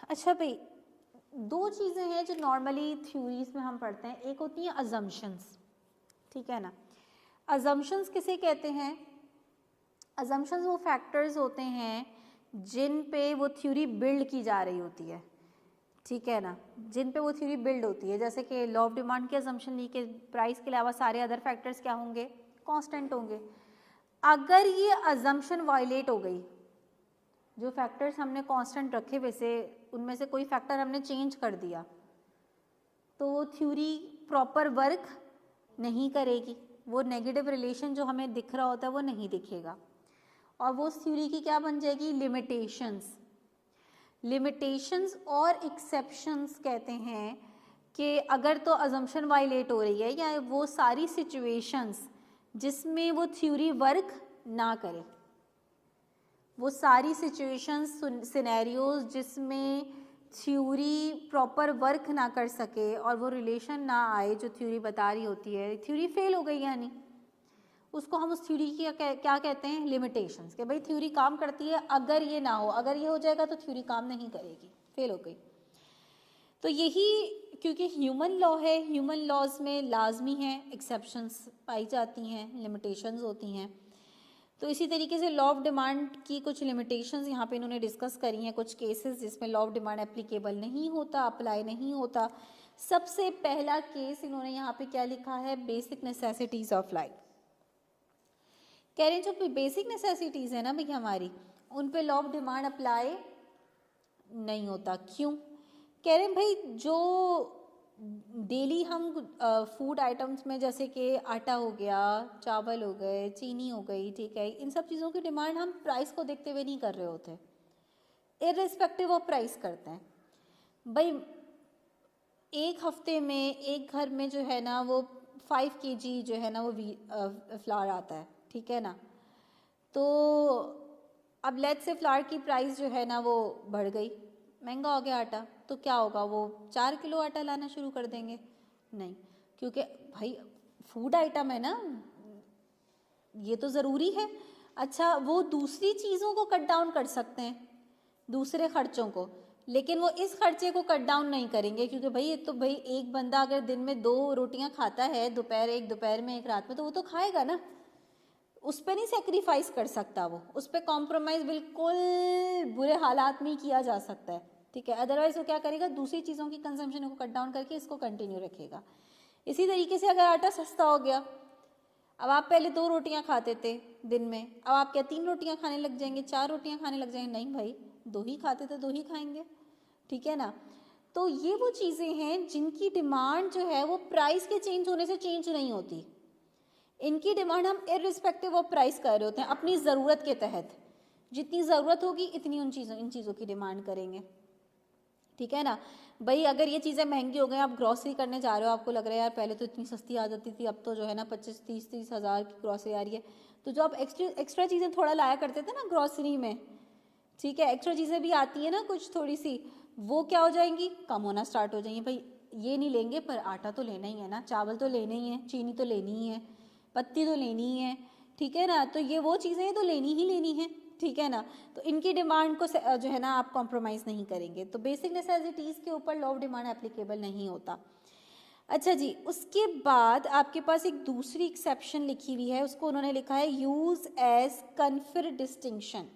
अच्छा भाई, 2 चीज़ें हैं जो नॉर्मली थ्योरीज में हम पढ़ते हैं, एक होती है अजम्पशंस, ठीक है ना। अजम्पशंस किसे कहते हैं, अजम्पशंस वो फैक्टर्स होते हैं जिन पे वो थ्योरी बिल्ड की जा रही होती है, ठीक है ना, जिन पे वो थ्योरी बिल्ड होती है। जैसे कि लॉ ऑफ डिमांड की अजम्पशन ली कि प्राइस के अलावा सारे अदर फैक्टर्स क्या होंगे, कांस्टेंट होंगे। अगर ये अजम्पशन वायलेट हो गई, जो फैक्टर्स हमने कांस्टेंट रखे वैसे उनमें से कोई फैक्टर हमने चेंज कर दिया, तो वो थ्योरी प्रॉपर वर्क नहीं करेगी, वो नेगेटिव रिलेशन जो हमें दिख रहा होता है वो नहीं दिखेगा, और वो उस थ्योरी की क्या बन जाएगी, लिमिटेशंस। लिमिटेशंस और एक्सेप्शंस कहते हैं कि अगर तो अजम्पशन वायलेट हो रही है या वो सारी सिचुएशंस जिसमें वो थ्योरी वर्क ना करे, वो सारी सिचुएशंस सिनेरियोज जिसमें थ्योरी प्रॉपर वर्क ना कर सके और वो रिलेशन ना आए जो थ्योरी बता रही होती है, थ्योरी फेल हो गई, यानी उसको हम उस थ्योरी की क्या कहते हैं, लिमिटेशंस। कि भाई थ्योरी काम करती है, अगर ये ना हो, अगर ये हो जाएगा तो थ्योरी काम नहीं करेगी, फेल हो गई। तो यही क्योंकि ह्यूमन लॉ है, ह्यूमन लॉज में लाजमी है एक्सेप्शंस पाई जाती हैं, लिमिटेशंस होती हैं। तो इसी तरीके से लॉ ऑफ डिमांड की कुछ लिमिटेशंस यहाँ पे इन्होंने डिस्कस करी हैं, कुछ केसेस जिसमें लॉ ऑफ डिमांड एप्लीकेबल नहीं होता, अप्लाई नहीं होता। सबसे पहला केस इन्होंने यहाँ पे क्या लिखा है, बेसिक नेसेसिटीज़ ऑफ लाइफ। कह रहे हैं जो बेसिक नेसेसिटीज़ है ना भैया हमारी, उन पे लॉ ऑफ डिमांड अप्लाई नहीं होता। क्यों? कह रहे हैं भाई जो डेली हम फूड आइटम्स में जैसे कि आटा हो गया, चावल हो गए, चीनी हो गई, ठीक है, इन सब चीज़ों की डिमांड हम प्राइस को देखते हुए नहीं कर रहे होते, इर्रेस्पेक्टिव ऑफ प्राइस करते हैं। भाई एक हफ्ते में एक घर में जो है ना वो 5 kg जो है ना वो फ्लावर आता है, ठीक है ना। तो अब लेट्स से फ्लावर की प्राइस जो है ना वो बढ़ गई, महंगा हो गया आटा, तो क्या होगा, वो 4 किलो आटा लाना शुरू कर देंगे? नहीं, क्योंकि भाई फूड आइटम है ना, ये तो ज़रूरी है। अच्छा, वो दूसरी चीज़ों को कट डाउन कर सकते हैं, दूसरे खर्चों को, लेकिन वो इस खर्चे को कट डाउन नहीं करेंगे, क्योंकि भाई ये तो भाई एक बंदा अगर दिन में 2 रोटियां खाता है, दोपहर एक, दोपहर में एक, रात में, तो वो तो खाएगा ना, उस पर नहीं सेक्रीफाइस कर सकता, वो उस पर कॉम्प्रोमाइज़ बिल्कुल बुरे हालात में ही किया जा सकता है, ठीक है। अदरवाइज वो क्या करेगा, दूसरी चीज़ों की कंजम्पशन को कट डाउन करके इसको कंटिन्यू रखेगा। इसी तरीके से अगर आटा सस्ता हो गया, अब आप पहले 2 रोटियां खाते थे दिन में, अब आप क्या 3 रोटियां खाने लग जाएंगे, 4 रोटियां खाने लग जाएंगे? नहीं भाई, 2 ही खाते थे 2 ही खाएंगे, ठीक है ना। तो ये वो चीज़ें हैं जिनकी डिमांड जो है वो प्राइस के चेंज होने से चेंज नहीं होती। इनकी डिमांड हम इररिस्पेक्टिव ऑफ प्राइस कर रहे होते हैं, अपनी ज़रूरत के तहत। जितनी ज़रूरत होगी इतनी इन चीज़ों की डिमांड करेंगे, ठीक है ना। भाई अगर ये चीज़ें महंगी हो गई, आप ग्रॉसरी करने जा रहे हो, आपको लग रहा है यार पहले तो इतनी सस्ती आ जाती थी, अब तो जो है ना 25-30 हज़ार की ग्रॉसरी आ रही है, तो जो आप एक्स्ट्रा चीज़ें थोड़ा लाया करते थे ना ग्रॉसरी में, ठीक है, एक्स्ट्रा चीज़ें भी आती है ना कुछ थोड़ी सी, वो क्या हो जाएंगी, कम होना स्टार्ट हो जाएंगी। भाई ये नहीं लेंगे पर आटा तो लेना ही है ना, चावल तो लेना ही है, चीनी तो लेनी ही है, पत्ती तो लेनी ही है, ठीक है ना। तो ये वो चीज़ें तो लेनी ही लेनी है, ठीक है ना। तो इनकी डिमांड को जो है ना आप कॉम्प्रोमाइज़ नहीं करेंगे, तो बेसिक नेसेसिटीज़ के ऊपर लॉ ऑफ डिमांड एप्लीकेबल नहीं होता। अच्छा जी, उसके बाद आपके पास एक दूसरी एक्सेप्शन लिखी हुई है, उसको उन्होंने लिखा है यूज़ एज कन्फर डिस्टिंक्शन।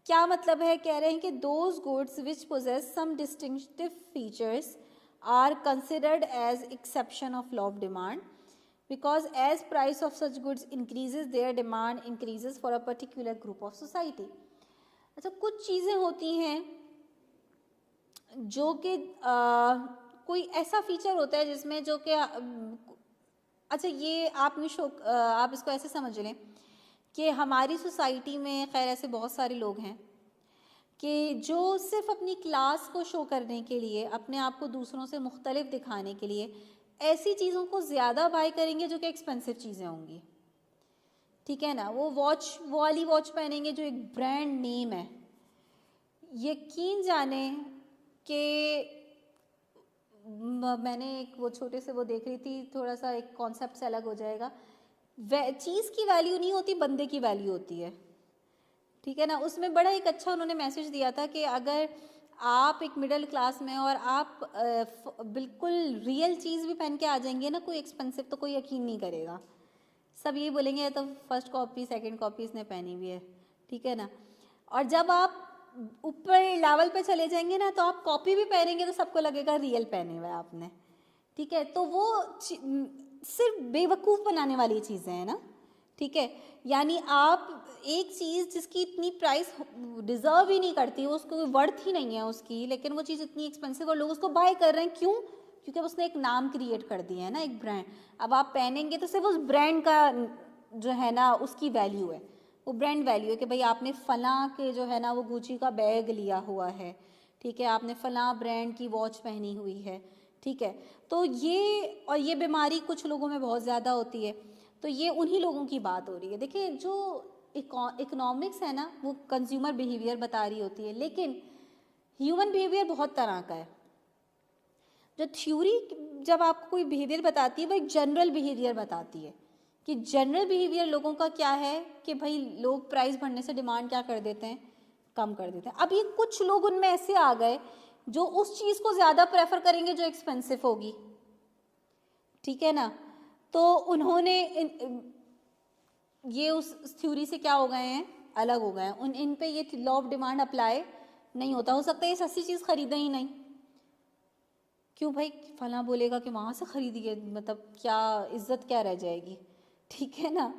क्या मतलब है, कह रहे हैं कि those goods which possess some distinctive features are considered as exception of law of demand because as price of such goods increases their demand increases for a particular group of society। अच्छा, कुछ चीज़ें होती हैं जो कि कोई ऐसा feature होता है जिसमें जो कि अच्छा ये आप इसको ऐसे समझ लें कि हमारी सोसाइटी में खैर ऐसे बहुत सारे लोग हैं कि जो सिर्फ अपनी क्लास को शो करने के लिए, अपने आप को दूसरों से मुख्तलिफ दिखाने के लिए ऐसी चीज़ों को ज़्यादा बाय करेंगे जो कि एक्सपेंसिव चीज़ें होंगी, ठीक है ना। वो वाली वॉच पहनेंगे जो एक ब्रांड नेम है, यकीन जाने कि मैंने एक वो छोटे से वो देख रही थी, थोड़ा सा एक कॉन्सेप्ट से अलग हो जाएगा, चीज़ की वैल्यू नहीं होती, बंदे की वैल्यू होती है, ठीक है ना। उसमें बड़ा एक अच्छा उन्होंने मैसेज दिया था कि अगर आप एक मिडिल क्लास में और आप बिल्कुल रियल चीज़ भी पहन के आ जाएंगे ना, कोई एक्सपेंसिव, तो कोई यकीन नहीं करेगा, सब यही बोलेंगे तो फर्स्ट कॉपी सेकंड कॉपी इसने पहनी हुई है, ठीक है ना। और जब आप ऊपर लेवल पे चले जाएंगे ना, तो आप कॉपी भी पहनेंगे तो सबको लगेगा रियल पहने हुआ है आपने, ठीक है। तो वो सिर्फ बेवकूफ़ बनाने वाली चीज़ें हैं ना, ठीक है। यानी आप एक चीज़ जिसकी इतनी प्राइस डिज़र्व ही नहीं करती, उसको कोई वर्थ ही नहीं है उसकी, लेकिन वो चीज़ इतनी एक्सपेंसिव और लोग उसको बाय कर रहे हैं, क्यों? क्योंकि अब उसने एक नाम क्रिएट कर दिया है ना, एक ब्रांड। अब आप पहनेंगे तो सिर्फ उस ब्रांड का जो है ना उसकी वैल्यू है, वो ब्रांड वैल्यू है कि भाई आपने फ़लाँ के जो है ना वो गुची का बैग लिया हुआ है, ठीक है, आपने फ़लाँ ब्रांड की वॉच पहनी हुई है, ठीक है। तो ये बीमारी कुछ लोगों में बहुत ज़्यादा होती है, तो ये उन्हीं लोगों की बात हो रही है। देखिए जो इकोनॉमिक्स है ना वो कंज्यूमर बिहेवियर बता रही होती है, लेकिन ह्यूमन बिहेवियर बहुत तरह का है। जो थ्योरी जब आपको कोई बिहेवियर बताती है वो एक जनरल बिहेवियर बताती है कि जनरल बिहेवियर लोगों का क्या है कि भाई लोग प्राइस बढ़ने से डिमांड क्या कर देते हैं, कम कर देते हैं। अब ये कुछ लोग उनमें ऐसे आ गए जो उस चीज़ को ज़्यादा प्रेफर करेंगे जो एक्सपेंसिव होगी, ठीक है ना। तो उन्होंने ये उस थ्योरी से क्या हो गए हैं, अलग हो गए हैं। इन पे ये लॉ ऑफ डिमांड अप्लाई नहीं होता। हो सकता है ये सस्ती चीज़ खरीदें ही नहीं, क्यों भाई, फलां बोलेगा कि वहाँ से खरीदिए, मतलब क्या इज्जत क्या रह जाएगी, ठीक है ना।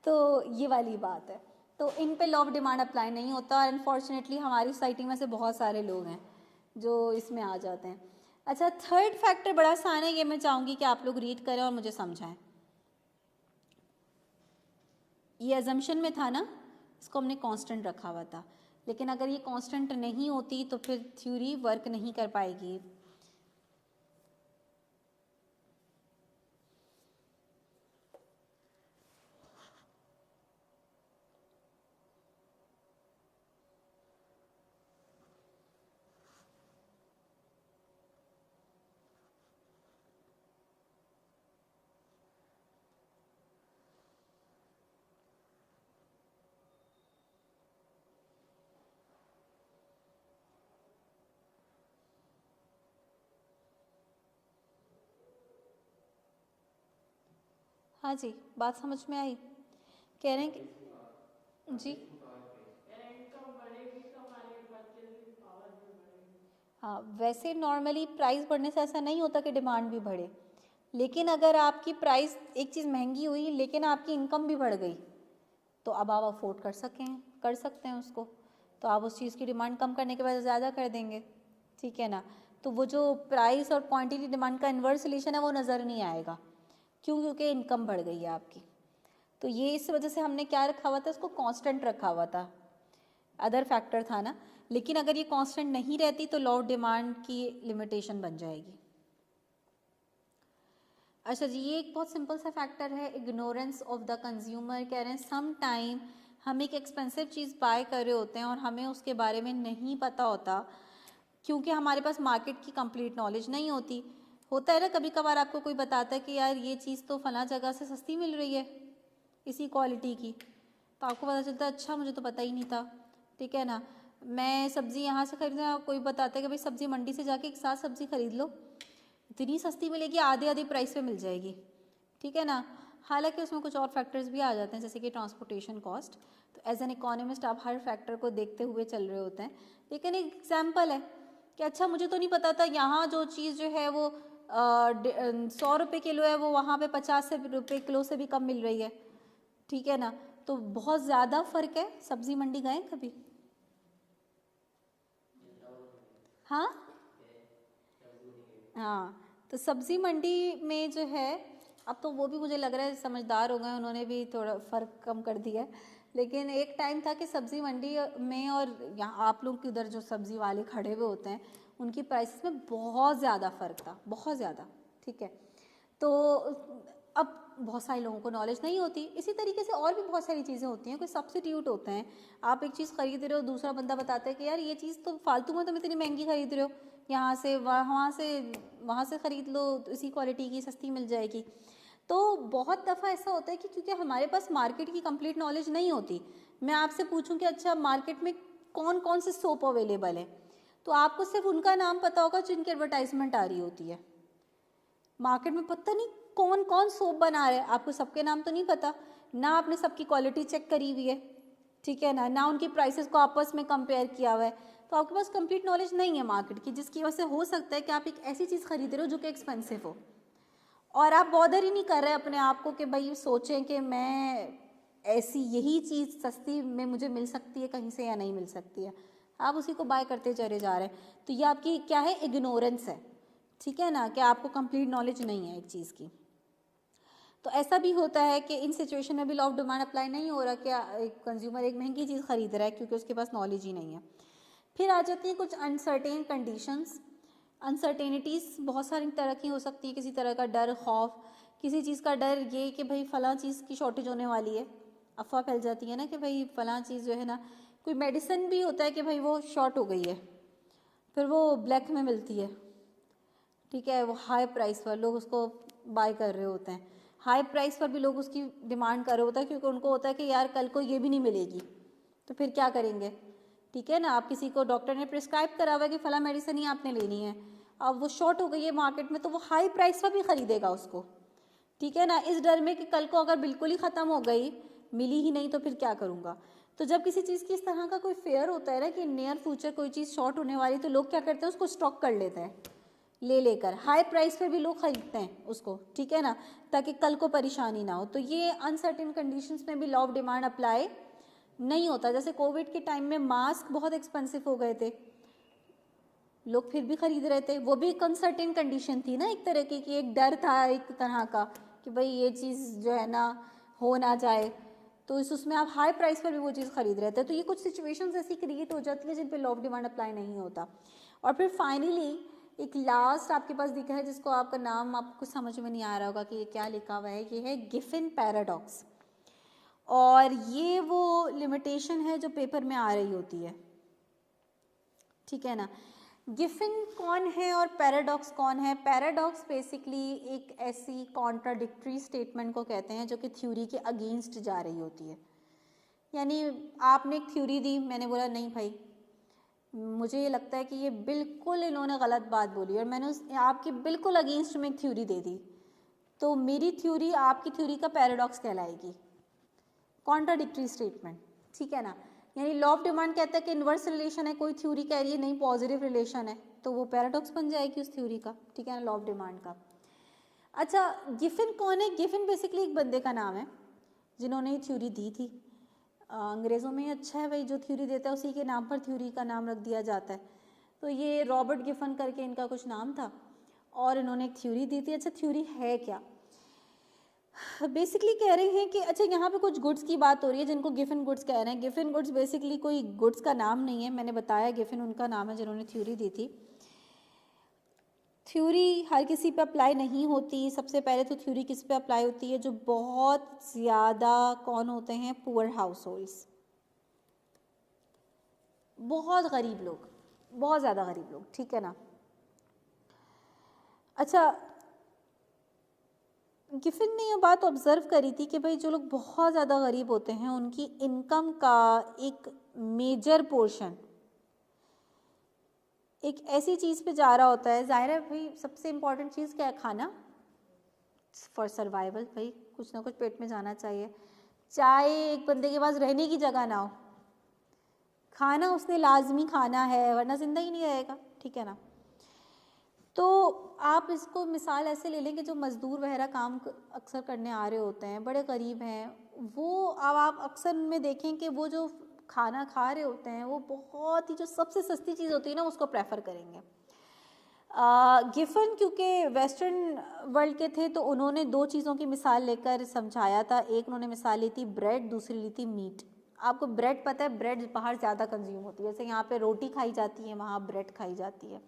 तो ये वाली बात है, तो इन पे लॉ ऑफ डिमांड अप्लाई नहीं होता, और अनफॉर्चुनेटली हमारी सोसाइटी में से बहुत सारे लोग हैं जो इसमें आ जाते हैं। अच्छा, थर्ड फैक्टर बड़ा आसान है, ये मैं चाहूँगी कि आप लोग रीड करें और मुझे समझाएं। ये अजम्पशन में था ना, इसको हमने कांस्टेंट रखा हुआ था, लेकिन अगर ये कांस्टेंट नहीं होती तो फिर थ्योरी वर्क नहीं कर पाएगी। हाँ जी, बात समझ में आई कह रहे हैं कि जी हाँ, वैसे नॉर्मली प्राइस बढ़ने से ऐसा नहीं होता कि डिमांड भी बढ़े, लेकिन अगर आपकी प्राइस एक चीज़ महंगी हुई लेकिन आपकी इनकम भी बढ़ गई तो अब आप अफोर्ड कर सकते हैं उसको, तो आप उस चीज़ की डिमांड कम करने के बाद ज़्यादा कर देंगे, ठीक है ना। तो वो जो प्राइस और क्वांटिटी डिमांड का इन्वर्स रिलेशन है वो नज़र नहीं आएगा, क्यों? क्योंकि इनकम बढ़ गई है आपकी। तो ये इस वजह से हमने क्या रखा हुआ था, इसको कांस्टेंट रखा हुआ था, अदर फैक्टर था ना, लेकिन अगर ये कांस्टेंट नहीं रहती तो लॉ ऑफ डिमांड की लिमिटेशन बन जाएगी। अच्छा जी, ये एक बहुत सिंपल सा फैक्टर है, इग्नोरेंस ऑफ द कंज्यूमर। कह रहे हैं सम टाइम हम एक एक्सपेंसिव चीज़ बाय कर रहे होते हैं और हमें उसके बारे में नहीं पता होता, क्योंकि हमारे पास मार्केट की कंप्लीट नॉलेज नहीं होती। होता है ना, कभी कभार आपको कोई बताता है कि यार ये चीज़ तो फला जगह से सस्ती मिल रही है इसी क्वालिटी की, तो आपको पता चलता है अच्छा मुझे तो पता ही नहीं था, ठीक है ना। मैं सब्ज़ी यहाँ से खरीदना, कोई बताता है कि भाई सब्ज़ी मंडी से जाके एक साथ सब्ज़ी खरीद लो, इतनी सस्ती मिलेगी, आधे प्राइस पे मिल जाएगी, ठीक है ना। हालांकि उसमें कुछ और फैक्टर्स भी आ जाते हैं जैसे कि ट्रांसपोर्टेशन कॉस्ट, तो एज एन इकोनॉमिस्ट आप हर फैक्टर को देखते हुए चल रहे होते हैं, लेकिन एक एग्जाम्पल है कि अच्छा मुझे तो नहीं पता था यहाँ जो चीज़ जो है वो 100 रुपये किलो है, वो वहाँ पे 50 रुपये किलो से भी कम मिल रही है, ठीक है ना। तो बहुत ज़्यादा फ़र्क है। सब्जी मंडी गए कभी? हाँ हाँ, तो सब्जी मंडी में जो है, अब तो वो भी मुझे लग रहा है समझदार हो गए, उन्होंने भी थोड़ा फ़र्क कम कर दिया है, लेकिन एक टाइम था कि सब्जी मंडी में और यहाँ आप लोग के उधर जो सब्जी वाले खड़े हुए होते हैं उनकी प्राइसेस में बहुत ज़्यादा फ़र्क था, बहुत ज़्यादा, ठीक है। तो अब बहुत सारे लोगों को नॉलेज नहीं होती। इसी तरीके से और भी बहुत सारी चीज़ें होती हैं, कोई सब्स्टिट्यूट होते हैं, आप एक चीज़ खरीद रहे हो, दूसरा बंदा बताता है कि यार ये चीज़ तो फालतू में तुम इतनी महंगी खरीद रहे हो, यहाँ से वहाँ से खरीद लो, तो इसी क्वालिटी की सस्ती मिल जाएगी। तो बहुत दफ़ा ऐसा होता है कि क्योंकि हमारे पास मार्केट की कंप्लीट नॉलेज नहीं होती, मैं आपसे पूछूं कि अच्छा मार्केट में कौन कौन से सोप अवेलेबल है, तो आपको सिर्फ उनका नाम पता होगा जिनकी एडवर्टाइजमेंट आ रही होती है। मार्केट में पता नहीं कौन कौन सोप बना रहे हैं, आपको सबके नाम तो नहीं पता, ना आपने सबकी क्वालिटी चेक करी हुई है, ठीक है ना उनकी प्राइसेस को आपस में कंपेयर किया हुआ है, तो आपके पास कंप्लीट नॉलेज नहीं है मार्केट की, जिसकी वजह से हो सकता है कि आप एक ऐसी चीज़ खरीद रहे हो जो कि एक्सपेंसिव हो, और आप बॉदर ही नहीं कर रहे अपने आप को कि भाई सोचें कि मैं ऐसी यही चीज़ सस्ती में मुझे मिल सकती है कहीं से या नहीं मिल सकती है, आप उसी को बाय करते चले जा रहे हैं। तो ये आपकी क्या है, इग्नोरेंस है, ठीक है ना, कि आपको कंप्लीट नॉलेज नहीं है एक चीज़ की। तो ऐसा भी होता है कि इन सिचुएशन में भी लॉ ऑफ डिमांड अप्लाई नहीं हो रहा कि कंज्यूमर एक महंगी चीज़ खरीद रहा है क्योंकि उसके पास नॉलेज ही नहीं है। फिर आ जाती हैं कुछ अनसर्टेन कंडीशंस। अनसर्टेनिटीज़ बहुत सारी तरह की हो सकती है, किसी तरह का डर, खौफ, किसी चीज़ का डर ये कि भाई फ़लाँ चीज़ की शॉर्टेज होने वाली है, अफवाह फैल जाती है ना कि भाई फ़लाँ चीज़ जो है ना, कोई मेडिसिन भी होता है कि भाई वो शॉर्ट हो गई है, फिर वो ब्लैक में मिलती है, ठीक है, वो हाई प्राइस पर लोग उसको बाय कर रहे होते हैं, हाई प्राइस पर भी लोग उसकी डिमांड कर रहे होते हैं क्योंकि उनको होता है कि यार कल को ये भी नहीं मिलेगी, तो फिर क्या करेंगे, ठीक है ना। आप किसी को डॉक्टर ने प्रिस्क्राइब करा हुआ है कि फला मेडिसिन ही आपने लेनी है, अब वो शॉर्ट हो गई है मार्केट में, तो वो हाई प्राइस पर भी खरीदेगा उसको, ठीक है ना, इस डर में कि कल को अगर बिल्कुल ही ख़त्म हो गई, मिली ही नहीं तो फिर क्या करूँगा। तो जब किसी चीज़ की इस तरह का कोई फेयर होता है ना कि नियर फ्यूचर कोई चीज़ शॉर्ट होने वाली, तो लोग क्या करते हैं, उसको स्टॉक कर लेते हैं, लेकर हाई प्राइस पर भी लोग खरीदते हैं उसको, ठीक है ना, ताकि कल को परेशानी ना हो। तो ये अनसर्टेन कंडीशंस में भी लॉ ऑफ डिमांड अप्लाई नहीं होता। जैसे कोविड के टाइम में मास्क बहुत एक्सपेंसिव हो गए थे, लोग फिर भी खरीद रहे थे, वो भी एक अनसर्टेन कंडीशन थी ना, एक तरह की कि एक डर था एक तरह का कि भाई ये चीज़ जो है ना हो ना जाए, तो उसमें आप हाई प्राइस पर भी वो चीज़ खरीद रहे थे। तो ये कुछ सिचुएशंस ऐसी क्रिएट हो जाती है जिन पे लॉ ऑफ डिमांड अप्लाई नहीं होता। और फिर फाइनली एक लास्ट आपके पास दिखा है जिसको आपका नाम आपको समझ में नहीं आ रहा होगा कि ये क्या लिखा हुआ है, ये है गिफिन पैराडॉक्स, और ये वो लिमिटेशन है जो पेपर में आ रही होती है, ठीक है ना। गिफिन कौन है और पैराडॉक्स कौन है? पैराडॉक्स बेसिकली एक ऐसी कॉन्ट्राडिक्टरी स्टेटमेंट को कहते हैं जो कि थ्योरी के अगेंस्ट जा रही होती है। यानी आपने एक थ्योरी दी, मैंने बोला नहीं भाई मुझे ये लगता है कि ये बिल्कुल इन्होंने गलत बात बोली, और मैंने आपकी बिल्कुल अगेंस्ट में एक थ्योरी दे दी, तो मेरी थ्योरी आपकी थ्योरी का पैराडॉक्स कहलाएगी, कॉन्ट्राडिक्टरी स्टेटमेंट, ठीक है ना। यानी लॉ ऑफ डिमांड कहता है कि इन्वर्स रिलेशन है, कोई थ्योरी कह रही है नहीं पॉजिटिव रिलेशन है, तो वो पैराडॉक्स बन जाएगी उस थ्योरी का, ठीक है ना, लॉ ऑफ डिमांड का। अच्छा, गिफिन कौन है? गिफिन बेसिकली एक बंदे का नाम है जिन्होंने ये थ्योरी दी थी। अंग्रेज़ों में अच्छा है भाई, जो थ्योरी देता है उसी के नाम पर थ्योरी का नाम रख दिया जाता है। तो ये रॉबर्ट गिफन करके इनका कुछ नाम था और इन्होंने एक थ्योरी दी थी। अच्छा, थ्योरी है क्या? बेसिकली कह रहे हैं कि अच्छा यहाँ पे कुछ गुड्स की बात हो रही है जिनको गिफिन गुड्स कह रहे हैं। गिफिन गुड्स बेसिकली कोई गुड्स का नाम नहीं है, मैंने बताया गिफिन उनका नाम है जिन्होंने थ्योरी दी थी। थ्योरी हर किसी पे अप्लाई नहीं होती। सबसे पहले तो थ्योरी किस पे अप्लाई होती है? जो बहुत ज़्यादा कौन होते हैं? पुअर हाउस होल्ड्स, बहुत गरीब लोग, बहुत ज़्यादा गरीब लोग, ठीक है ना। अच्छा, गिफिन ने ये बात ऑब्जर्व करी थी कि भाई जो लोग बहुत ज़्यादा गरीब होते हैं उनकी इनकम का एक मेजर पोर्शन एक ऐसी चीज़ पे जा रहा होता है। जाहिर है भाई सबसे इम्पॉर्टेंट चीज़ क्या है? खाना, फॉर सर्वाइवल। भाई कुछ ना कुछ पेट में जाना चाहिए, चाहे एक बंदे के पास रहने की जगह ना हो, खाना उसने लाजमी खाना है वरना जिंदा ही नहीं रहेगा, ठीक है ना। तो आप इसको मिसाल ऐसे ले लें कि जो मज़दूर वगैरह काम अक्सर करने आ रहे होते हैं, बड़े गरीब हैं, वो अब आप अक्सर उनमें देखें कि वो जो खाना खा रहे होते हैं वो बहुत ही जो सबसे सस्ती चीज़ होती है ना उसको प्रेफर करेंगे। गिफन क्योंकि वेस्टर्न वर्ल्ड के थे तो उन्होंने दो चीज़ों की मिसाल लेकर समझाया था। एक उन्होंने मिसाल ली थी ब्रेड, दूसरी ली थी मीट। आपको ब्रेड पता है, ब्रेड बाहर ज़्यादा कंज्यूम होती है, जैसे यहाँ पे रोटी खाई जाती है वहाँ ब्रेड खाई जाती है।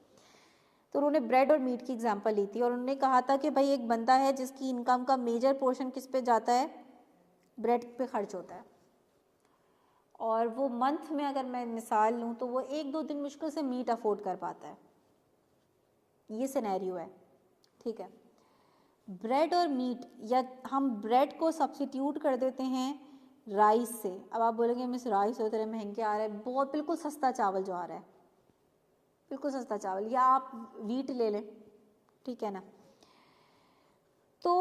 तो उन्होंने ब्रेड और मीट की एग्जांपल ली थी और उन्होंने कहा था कि भाई एक बंदा है जिसकी इनकम का मेजर पोर्शन किस पे जाता है? ब्रेड पे खर्च होता है। और वो मंथ में अगर मैं मिसाल लूँ तो वो 1-2 दिन मुश्किल से मीट अफोर्ड कर पाता है। ये सिनेरियो है, ठीक है। ब्रेड और मीट, या हम ब्रेड को सब्स्टिट्यूट कर देते हैं राइस से। अब आप बोलेंगे मिस राइस हो तरह महंगे आ रहा है, बहुत बिल्कुल सस्ता चावल जो आ रहा है, बिल्कुल सस्ता चावल, या आप वीट ले लें, ठीक है ना। तो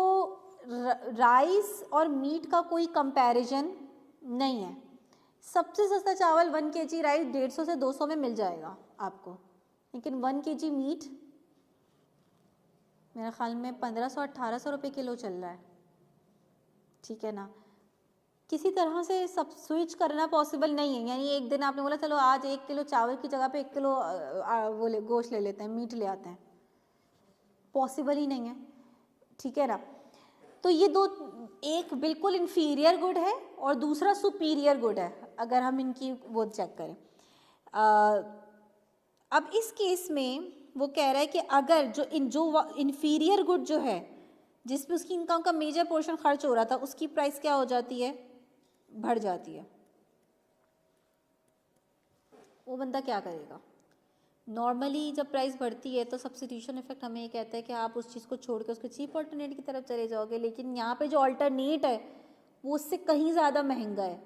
राइस और मीट का कोई कंपैरिजन नहीं है। सबसे सस्ता चावल 1 kg राइस 150 से 200 में मिल जाएगा आपको, लेकिन 1 kg मीट मेरे ख्याल में 1500-1800 रुपये किलो चल रहा है, ठीक है ना। किसी तरह से सब स्विच करना पॉसिबल नहीं है। यानी एक दिन आपने बोला चलो आज 1 किलो चावल की जगह पे 1 किलो वो गोश्त ले लेते हैं, मीट ले आते हैं, पॉसिबल ही नहीं है, ठीक है ना। तो ये दो, एक बिल्कुल इन्फीरियर गुड है और दूसरा सुपीरियर गुड है अगर हम इनकी वो चेक करें। अब इस केस में वो कह रहा है कि अगर जो इन्फीरियर गुड जो है जिसपे उसकी इनकम का मेजर पोर्शन खर्च हो रहा था उसकी प्राइस क्या हो जाती है? बढ़ जाती है। वो बंदा क्या करेगा? नॉर्मली जब प्राइस बढ़ती है तो सब्स्टिट्यूशन इफेक्ट हमें ये कहता है कि आप उस चीज़ को छोड़ के उसके चीप ऑल्टरनेट की तरफ चले जाओगे, लेकिन यहाँ पे जो ऑल्टरनेट है वो उससे कहीं ज़्यादा महंगा है।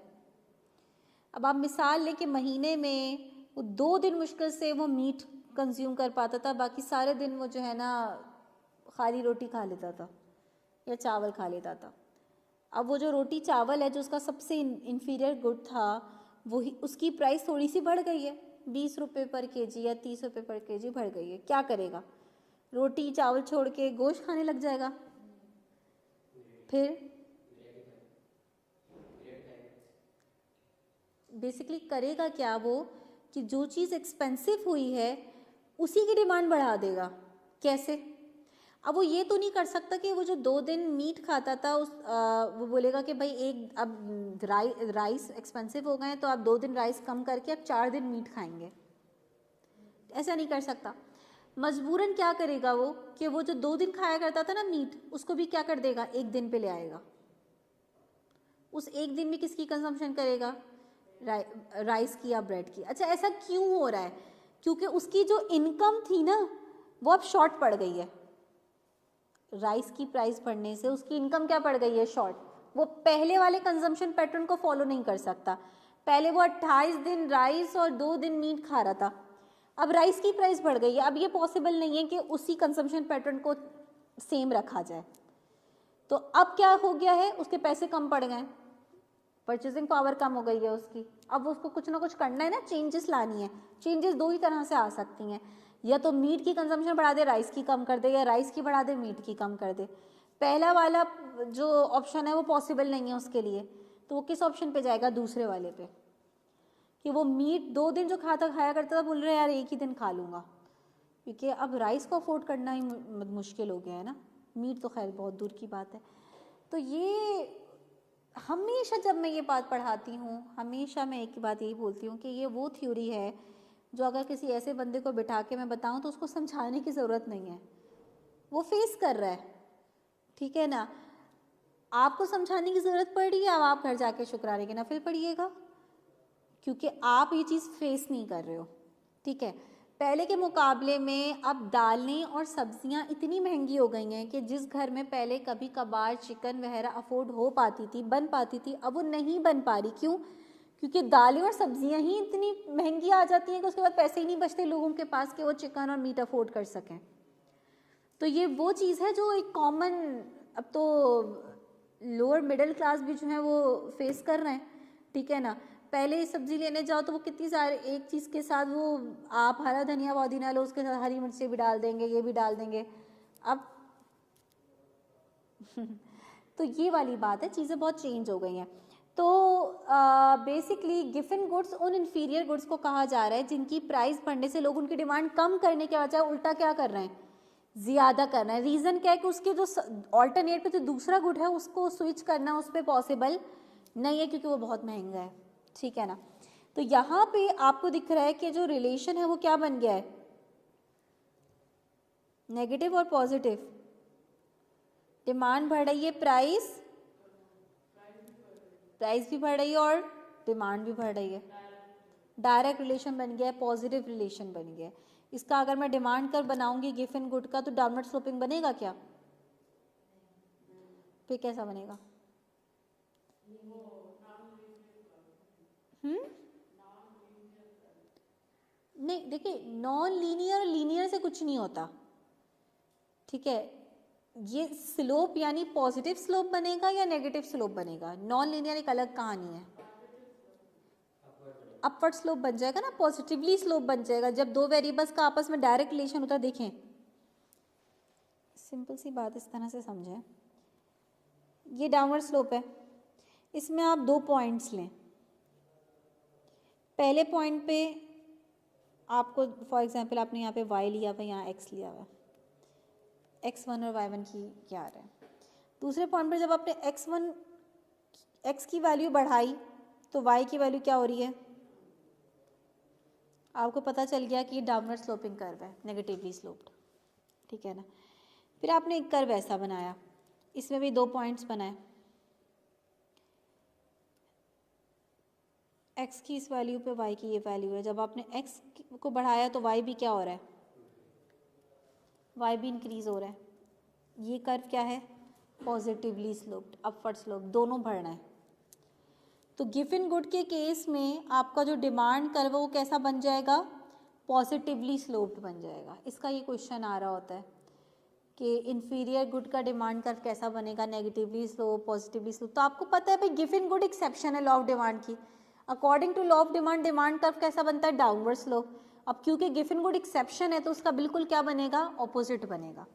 अब आप मिसाल लें कि महीने में वो 2 दिन मुश्किल से वो मीट कंज्यूम कर पाता था, बाकी सारे दिन वो जो है ना खाली रोटी खा लेता था या चावल खा लेता था। अब वो जो रोटी चावल है जो उसका सबसे इन्फीरियर गुड था, वही उसकी प्राइस थोड़ी सी बढ़ गई है, 20 रुपये पर केजी या 30 रुपये पर केजी बढ़ गई है। क्या करेगा? रोटी चावल छोड़ के गोश्त खाने लग जाएगा। फिर बेसिकली करेगा क्या वो कि जो चीज़ एक्सपेंसिव हुई है उसी की डिमांड बढ़ा देगा। कैसे? अब वो ये तो नहीं कर सकता कि वो जो 2 दिन मीट खाता था वो बोलेगा कि भाई एक अब राइस एक्सपेंसिव हो गए हैं तो आप 2 दिन राइस कम करके अब 4 दिन मीट खाएंगे। ऐसा नहीं कर सकता। मजबूरन क्या करेगा वो कि वो जो 2 दिन खाया करता था ना मीट, उसको भी क्या कर देगा? 1 दिन पे ले आएगा। उस 1 दिन में किसकी कंजम्पशन करेगा? राइस की या ब्रेड की। अच्छा, ऐसा क्यों हो रहा है? क्योंकि उसकी जो इनकम थी ना वो अब शॉर्ट पड़ गई है। राइस की प्राइस बढ़ने से उसकी इनकम क्या पड़ गई है? शॉर्ट। वो पहले वाले कंजम्पशन पैटर्न को फॉलो नहीं कर सकता। पहले वो 28 दिन राइस और 2 दिन मीट खा रहा था, अब राइस की प्राइस बढ़ गई है। अब ये पॉसिबल नहीं है कि उसी कंजम्पशन पैटर्न को सेम रखा जाए। तो अब क्या हो गया है? उसके पैसे कम पड़ गए, परचेजिंग पावर कम हो गई है उसकी, अब उसको कुछ ना कुछ करना है ना, चेंजेस लानी है। चेंजेस दो ही तरह से आ सकती हैं, या तो मीट की कंजम्पशन बढ़ा दे, राइस की कम कर दे, या राइस की बढ़ा दे, मीट की कम कर दे। पहला वाला जो ऑप्शन है वो पॉसिबल नहीं है उसके लिए, तो वो किस ऑप्शन पे जाएगा, दूसरे वाले पे, कि वो मीट 2 दिन जो खाया करता था बोल रहे यार एक ही दिन खा लूँगा, क्योंकि अब राइस को अफोर्ड करना ही मुश्किल हो गया है ना, मीट तो खैर बहुत दूर की बात है। तो ये हमेशा जब मैं ये बात पढ़ाती हूँ, हमेशा मैं एक बात यही बोलती हूँ कि ये वो थ्योरी है जो अगर किसी ऐसे बंदे को बिठा के मैं बताऊँ तो उसको समझाने की ज़रूरत नहीं है, वो फेस कर रहा है, ठीक है ना। आपको समझाने की ज़रूरत पड़ रही है, अब आप घर जाके शुक्राने के नफिल पढ़िएगा, क्योंकि आप ये चीज़ फेस नहीं कर रहे हो, ठीक है। पहले के मुकाबले में अब दालें और सब्जियां इतनी महंगी हो गई हैं कि जिस घर में पहले कभी कभार चिकन वगैरह अफोर्ड हो पाती थी, बन पाती थी, अब वो नहीं बन पा रही। क्यों? क्योंकि दालें और सब्जियां ही इतनी महंगी आ जाती हैं कि उसके बाद पैसे ही नहीं बचते लोगों के पास कि वो चिकन और मीट अफोर्ड कर सकें। तो ये वो चीज़ है जो एक कॉमन, अब तो लोअर मिडिल क्लास भी जो है वो फेस कर रहे हैं, ठीक है ना। पहले सब्जी लेने जाओ तो वो कितनी सारे एक चीज़ के साथ वो आप हरा धनिया पुदीना लो, उसके साथ हरी मिर्ची भी डाल देंगे, ये भी डाल देंगे। अब तो ये वाली बात है, चीज़ें बहुत चेंज हो गई हैं। तो बेसिकली गिफन गुड्स उन इन्फीरियर गुड्स को कहा जा रहा है जिनकी प्राइस बढ़ने से लोग उनकी डिमांड कम करने के बजाय उल्टा क्या कर रहे हैं, ज़्यादा करना है। रीज़न क्या है कि उसके जो ऑल्टरनेट पे जो दूसरा गुड है उसको स्विच करना उस पर पॉसिबल नहीं है, क्योंकि वो बहुत महंगा है, ठीक है ना। तो यहाँ पे आपको दिख रहा है कि जो रिलेशन है वो क्या बन गया है, नेगेटिव और पॉजिटिव। डिमांड बढ़ रही है, प्राइस भी बढ़ रही है और डिमांड भी बढ़ रही है, डायरेक्ट रिलेशन बन गया है, पॉजिटिव रिलेशन बन गया है। इसका अगर मैं डिमांड कर बनाऊंगी गिवन गुड का तो डाउनवर्ड स्लोपिंग बनेगा क्या, फिर कैसा बनेगा? नहीं, देखिए नॉन लीनियर और लीनियर से कुछ नहीं होता, ठीक है। ये स्लोप यानी पॉजिटिव स्लोप बनेगा या नेगेटिव स्लोप बनेगा, नॉन लीनियर एक अलग कहानी है। अपवर्ड स्लोप बन जाएगा ना, पॉजिटिवली स्लोप बन जाएगा जब दो वेरिएबल्स का आपस में डायरेक्ट रिलेशन होता है। देखें सिंपल सी बात इस तरह से समझें, ये डाउनवर्ड स्लोप है, इसमें आप 2 पॉइंट्स लें। पहले पॉइंट पे आपको फॉर एग्जांपल आपने यहाँ पे y लिया हुआ है, यहाँ x लिया हुआ है, x1 और y1 की क्या आ रहा है। दूसरे पॉइंट पर जब आपने x की वैल्यू बढ़ाई तो y की वैल्यू क्या हो रही है, आपको पता चल गया कि ये डाउनवर्ड स्लोपिंग कर्व है, नेगेटिवली स्लोप्ड, ठीक है ना। फिर आपने एक कर्व ऐसा बनाया, इसमें भी 2 पॉइंट्स बनाए, x की इस वैल्यू पे y की ये वैल्यू है। जब आपने x को बढ़ाया तो y भी क्या हो रहा है, y भी इंक्रीज हो रहा है। ये कर्व क्या है, पॉजिटिवली स्लोप्ड, अपवर्ड स्लोप, दोनों बढ़ना है। तो गिवन गुड के केस में आपका जो डिमांड कर्व है वो कैसा बन जाएगा, पॉजिटिवली स्लोप्ड बन जाएगा। इसका ये क्वेश्चन आ रहा होता है कि इन्फीरियर गुड का डिमांड कर्व कैसा बनेगा, नेगेटिवली स्लोप, पॉजिटिवली स्लोप। तो आपको पता है भाई गिवन गुड एक्सेप्शन है लॉ ऑफ डिमांड की। According to law of demand, demand curve कैसा बनता है, डाउनवर्ड स्लोप। अब क्योंकि गिवन गुड एक्सेप्शन है तो उसका बिल्कुल क्या बनेगा, ऑपोजिट बनेगा,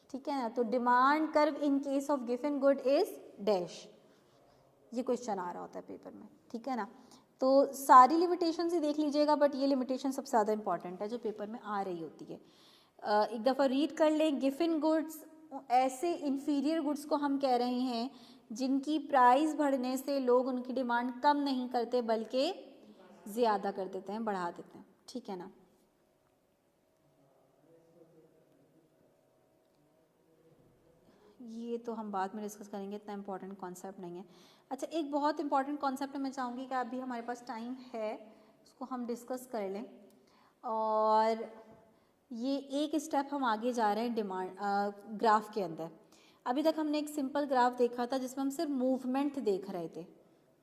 ठीक है ना। तो demand curve in case of given good is dash, ये क्वेश्चन आ रहा होता है पेपर में, ठीक है ना। तो सारी लिमिटेशन ही देख लीजिएगा, बट ये लिमिटेशन सबसे ज़्यादा इंपॉर्टेंट है जो पेपर में आ रही होती है। एक दफ़ा रीड कर लें, गिवन गुड्स ऐसे इन्फीरियर गुड्स को हम कह रहे हैं जिनकी प्राइस बढ़ने से लोग उनकी डिमांड कम नहीं करते बल्कि ज़्यादा कर देते हैं, बढ़ा देते हैं, ठीक है ना। ये तो हम बाद में डिस्कस करेंगे, इतना इम्पोर्टेंट कॉन्सेप्ट नहीं है। अच्छा, एक बहुत इंपॉर्टेंट कॉन्सेप्ट मैं चाहूँगी कि अभी हमारे पास टाइम है उसको हम डिस्कस कर लें। और ये एक स्टेप हम आगे जा रहे हैं डिमांड ग्राफ के अंदर। अभी तक हमने एक सिंपल ग्राफ देखा था जिसमें हम सिर्फ मूवमेंट देख रहे थे।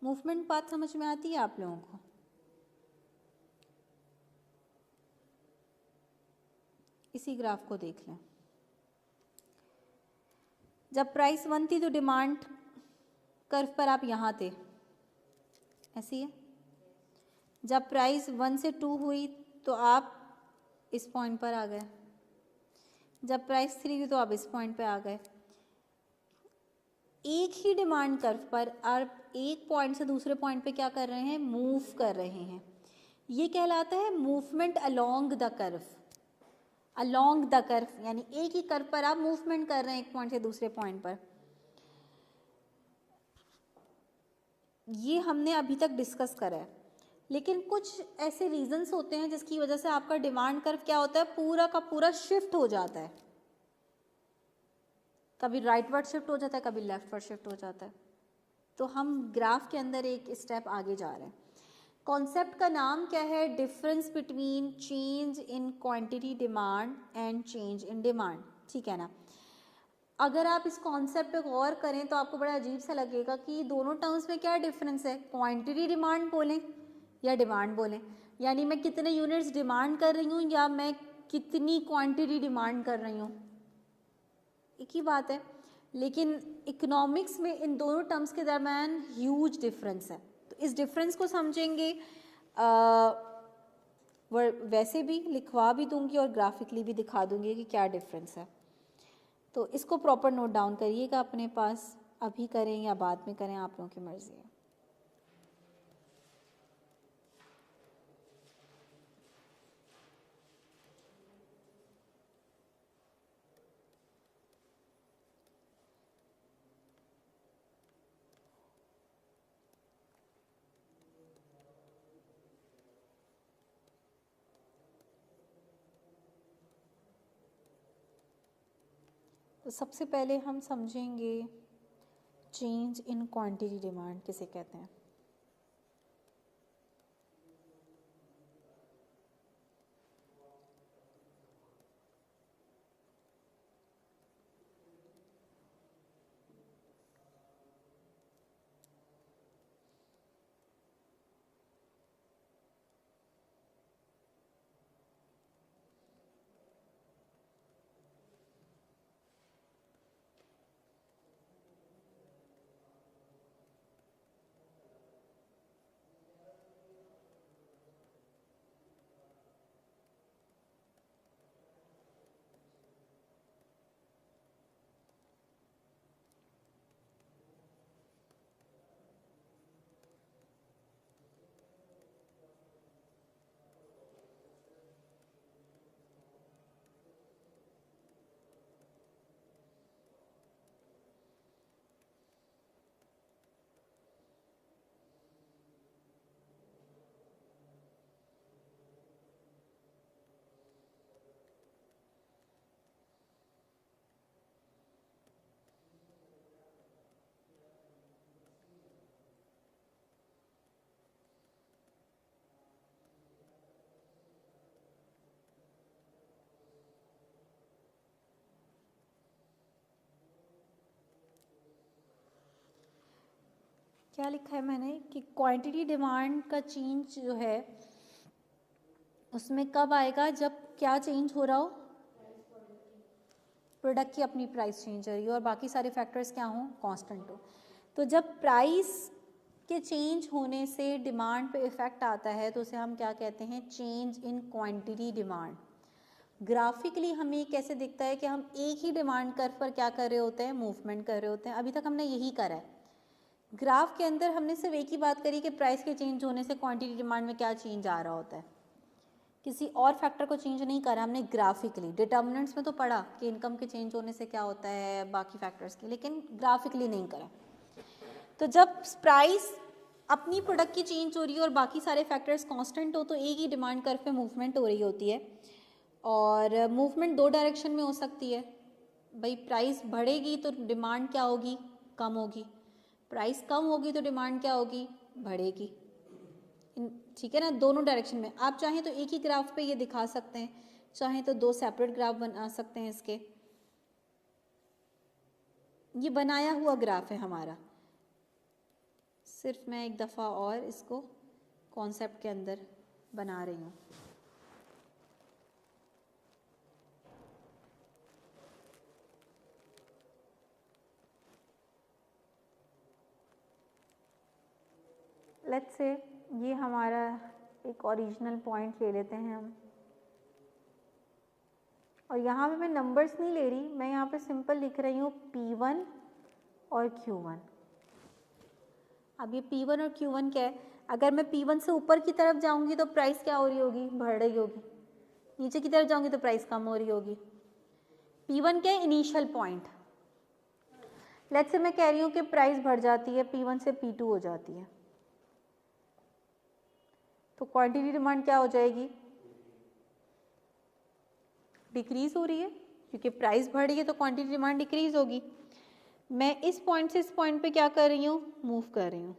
मूवमेंट बात समझ में आती है आप लोगों को? इसी ग्राफ को देख लें। जब प्राइस 1 थी तो डिमांड कर्व पर आप यहाँ थे, ऐसी है। जब प्राइस 1 से 2 हुई तो आप इस पॉइंट पर आ गए, जब प्राइस 3 हुई तो आप इस पॉइंट पे आ गए। एक ही डिमांड कर्व पर आप एक पॉइंट से दूसरे पॉइंट पे क्या कर रहे हैं, मूव कर रहे हैं। ये कहलाता है movement along the curve. Along the curve यानी एक ही कर्व पर आप मूवमेंट कर रहे हैं एक पॉइंट से दूसरे पॉइंट पर। ये हमने अभी तक डिस्कस करा है। लेकिन कुछ ऐसे रीजंस होते हैं जिसकी वजह से आपका डिमांड कर्व क्या होता है, पूरा का पूरा शिफ्ट हो जाता है। कभी राइटवर्ड शिफ्ट हो जाता है, कभी लेफ्टवर्ड शिफ्ट हो जाता है। तो हम ग्राफ के अंदर एक स्टेप आगे जा रहे हैं। कॉन्सेप्ट का नाम क्या है, difference between change in quantity demand and change in demand. ठीक है ना। अगर आप इस कॉन्सेप्ट पे गौर करें तो आपको बड़ा अजीब सा लगेगा कि दोनों टर्म्स में क्या डिफरेंस है। क्वांटिटी डिमांड बोलें या डिमांड बोलें, यानी मैं कितने यूनिट्स डिमांड कर रही हूँ या मैं कितनी क्वांटिटी डिमांड कर रही हूँ, एक ही बात है। लेकिन इकोनॉमिक्स में इन दोनों टर्म्स के दरम्यान ह्यूज डिफरेंस है। तो इस डिफरेंस को समझेंगे, वैसे भी लिखवा भी दूंगी और ग्राफिकली भी दिखा दूंगी कि क्या डिफरेंस है। तो इसको प्रॉपर नोट डाउन करिएगा अपने पास, अभी करें या बाद में करें आप लोगों की मर्जी है। तो सबसे पहले हम समझेंगे चेंज इन क्वांटिटी डिमांड किसे कहते हैं। क्या लिखा है मैंने कि क्वांटिटी डिमांड का चेंज जो है उसमें कब आएगा, जब क्या चेंज हो रहा हो, प्रोडक्ट की अपनी प्राइस चेंज हो रही हो और बाकी सारे फैक्टर्स क्या हों, कांस्टेंट हो। तो जब प्राइस के चेंज होने से डिमांड पे इफेक्ट आता है तो उसे हम क्या कहते हैं, change in quantity demand. Graphically हमें कैसे दिखता है कि हम एक ही डिमांड कर्व पर क्या कर रहे होते हैं, मूवमेंट कर रहे होते हैं। अभी तक हमने यही करा है। ग्राफ के अंदर हमने सिर्फ एक ही बात करी कि प्राइस के चेंज होने से क्वांटिटी डिमांड में क्या चेंज आ रहा होता है, किसी और फैक्टर को चेंज नहीं करा हमने ग्राफिकली। डिटर्मिनेंट्स में तो पढ़ा कि इनकम के चेंज होने से क्या होता है, बाकी फैक्टर्स के, लेकिन ग्राफिकली नहीं करा। तो जब प्राइस अपनी प्रोडक्ट की चेंज हो रही है और बाकी सारे फैक्टर्स कांस्टेंट हो तो एक ही डिमांड कर्व पे मूवमेंट हो रही होती है। और मूवमेंट दो डायरेक्शन में हो सकती है। भाई प्राइस बढ़ेगी तो डिमांड क्या होगी, कम होगी। प्राइस कम होगी तो डिमांड क्या होगी, बढ़ेगी। ठीक है ना, दोनों डायरेक्शन में। आप चाहें तो एक ही ग्राफ पे ये दिखा सकते हैं, चाहें तो दो सेपरेट ग्राफ बना सकते हैं इसके। ये बनाया हुआ ग्राफ है हमारा, सिर्फ मैं एक दफ़ा और इसको कॉन्सेप्ट के अंदर बना रही हूँ। लेट्स से ये हमारा एक ओरिजिनल पॉइंट ले लेते हैं हम, और यहाँ पे मैं नंबर्स नहीं ले रही, मैं यहाँ पे सिंपल लिख रही हूँ P1 और Q1। अब ये P1 और Q1 क्या है, अगर मैं P1 से ऊपर की तरफ जाऊंगी तो प्राइस क्या हो रही होगी, बढ़ रही होगी, नीचे की तरफ जाऊंगी तो प्राइस कम हो रही होगी। P1 क्या है, इनिशियल पॉइंट। लेट्स से मैं कह रही हूँ कि प्राइस बढ़ जाती है, P1 से P2 हो जाती है, तो क्वांटिटी डिमांड क्या हो जाएगी, डिक्रीज हो रही है, क्योंकि प्राइस बढ़ रही है तो क्वांटिटी डिमांड डिक्रीज होगी। मैं इस पॉइंट से इस पॉइंट पे क्या कर रही हूँ, मूव कर रही हूँ।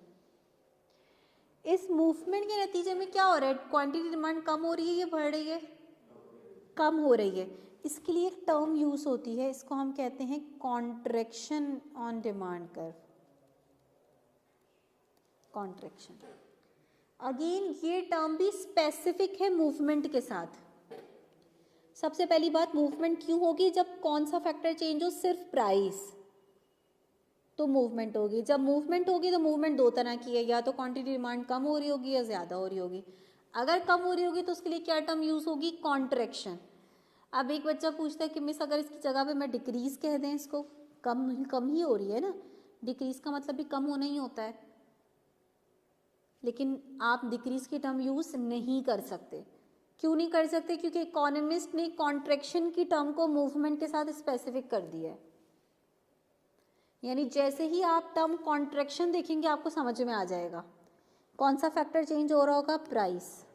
इस मूवमेंट के नतीजे में क्या हो रहा है, क्वांटिटी डिमांड कम हो रही है या बढ़ रही है, कम हो रही है। इसके लिए एक टर्म यूज होती है, इसको हम कहते हैं contraction on demand curve, contraction. Again ये टर्म भी स्पेसिफिक है मूवमेंट के साथ। सबसे पहली बात, मूवमेंट क्यों होगी, जब कौन सा फैक्टर चेंज हो, सिर्फ प्राइस, तो मूवमेंट होगी। जब मूवमेंट होगी तो मूवमेंट दो तरह की है, या तो क्वांटिटी डिमांड कम हो रही होगी या ज़्यादा हो रही होगी। अगर कम हो रही होगी तो उसके लिए क्या टर्म यूज़ होगी, कॉन्ट्रैक्शन। अब एक बच्चा पूछता है कि मिस अगर इसकी जगह पे मैं डिक्रीज कह दें, इसको कम ही हो रही है ना, डिक्रीज का मतलब भी कम होना ही होता है, लेकिन आप डिक्रीज की टर्म यूज़ नहीं कर सकते। क्यों नहीं कर सकते, क्योंकि इकोनॉमिस्ट ने कॉन्ट्रैक्शन की टर्म को मूवमेंट के साथ स्पेसिफिक कर दिया है। यानी जैसे ही आप टर्म कॉन्ट्रैक्शन देखेंगे आपको समझ में आ जाएगा कौन सा फैक्टर चेंज हो रहा होगा, प्राइस,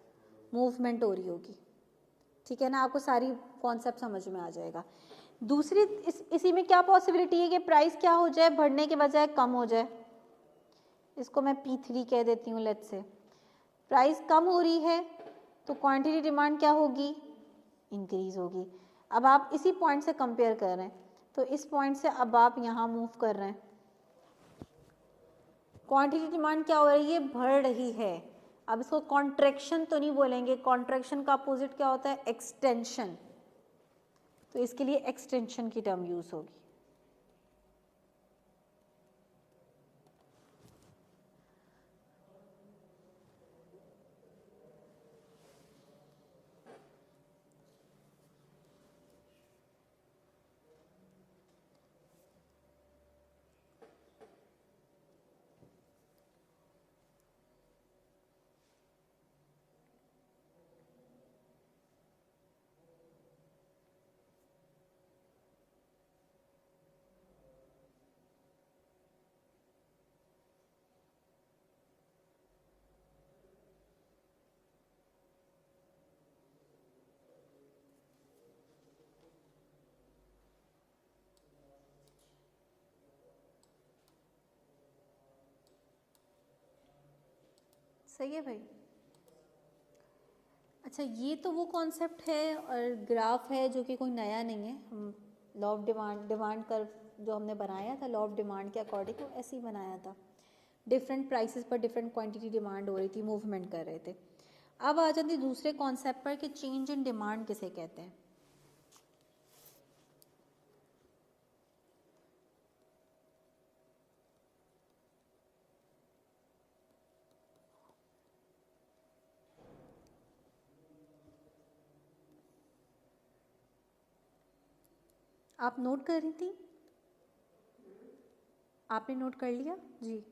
मूवमेंट हो रही होगी, ठीक है ना, आपको सारी कॉन्सेप्ट समझ में आ जाएगा। दूसरी इसी में क्या पॉसिबिलिटी है कि प्राइस क्या हो जाए, बढ़ने के बजाय कम हो जाए। इसको मैं P3 कह देती हूँ। लेट्स से प्राइस कम हो रही है तो क्वांटिटी डिमांड क्या होगी, इंक्रीज होगी। अब आप इसी पॉइंट से कंपेयर कर रहे हैं, तो इस पॉइंट से अब आप यहाँ मूव कर रहे हैं, क्वांटिटी डिमांड क्या हो रही है, बढ़ रही है। अब इसको कॉन्ट्रैक्शन तो नहीं बोलेंगे, कॉन्ट्रैक्शन का अपोजिट क्या होता है, एक्सटेंशन, तो इसके लिए एक्सटेंशन की टर्म यूज होगी। सही है भाई। अच्छा, ये तो वो कॉन्सेप्ट है और ग्राफ है जो कि कोई नया नहीं है। हम लॉ ऑफ डिमांड कर्व जो हमने बनाया था लॉ ऑफ डिमांड के अकॉर्डिंग, वो ऐसे ही बनाया था। डिफरेंट प्राइसेस पर डिफरेंट क्वांटिटी डिमांड हो रही थी, मूवमेंट कर रहे थे। अब आ जाते दूसरे कॉन्सेप्ट पर कि चेंज इन डिमांड किसे कहते हैं। आप नोट कर रही थी, आपने नोट कर लिया जी।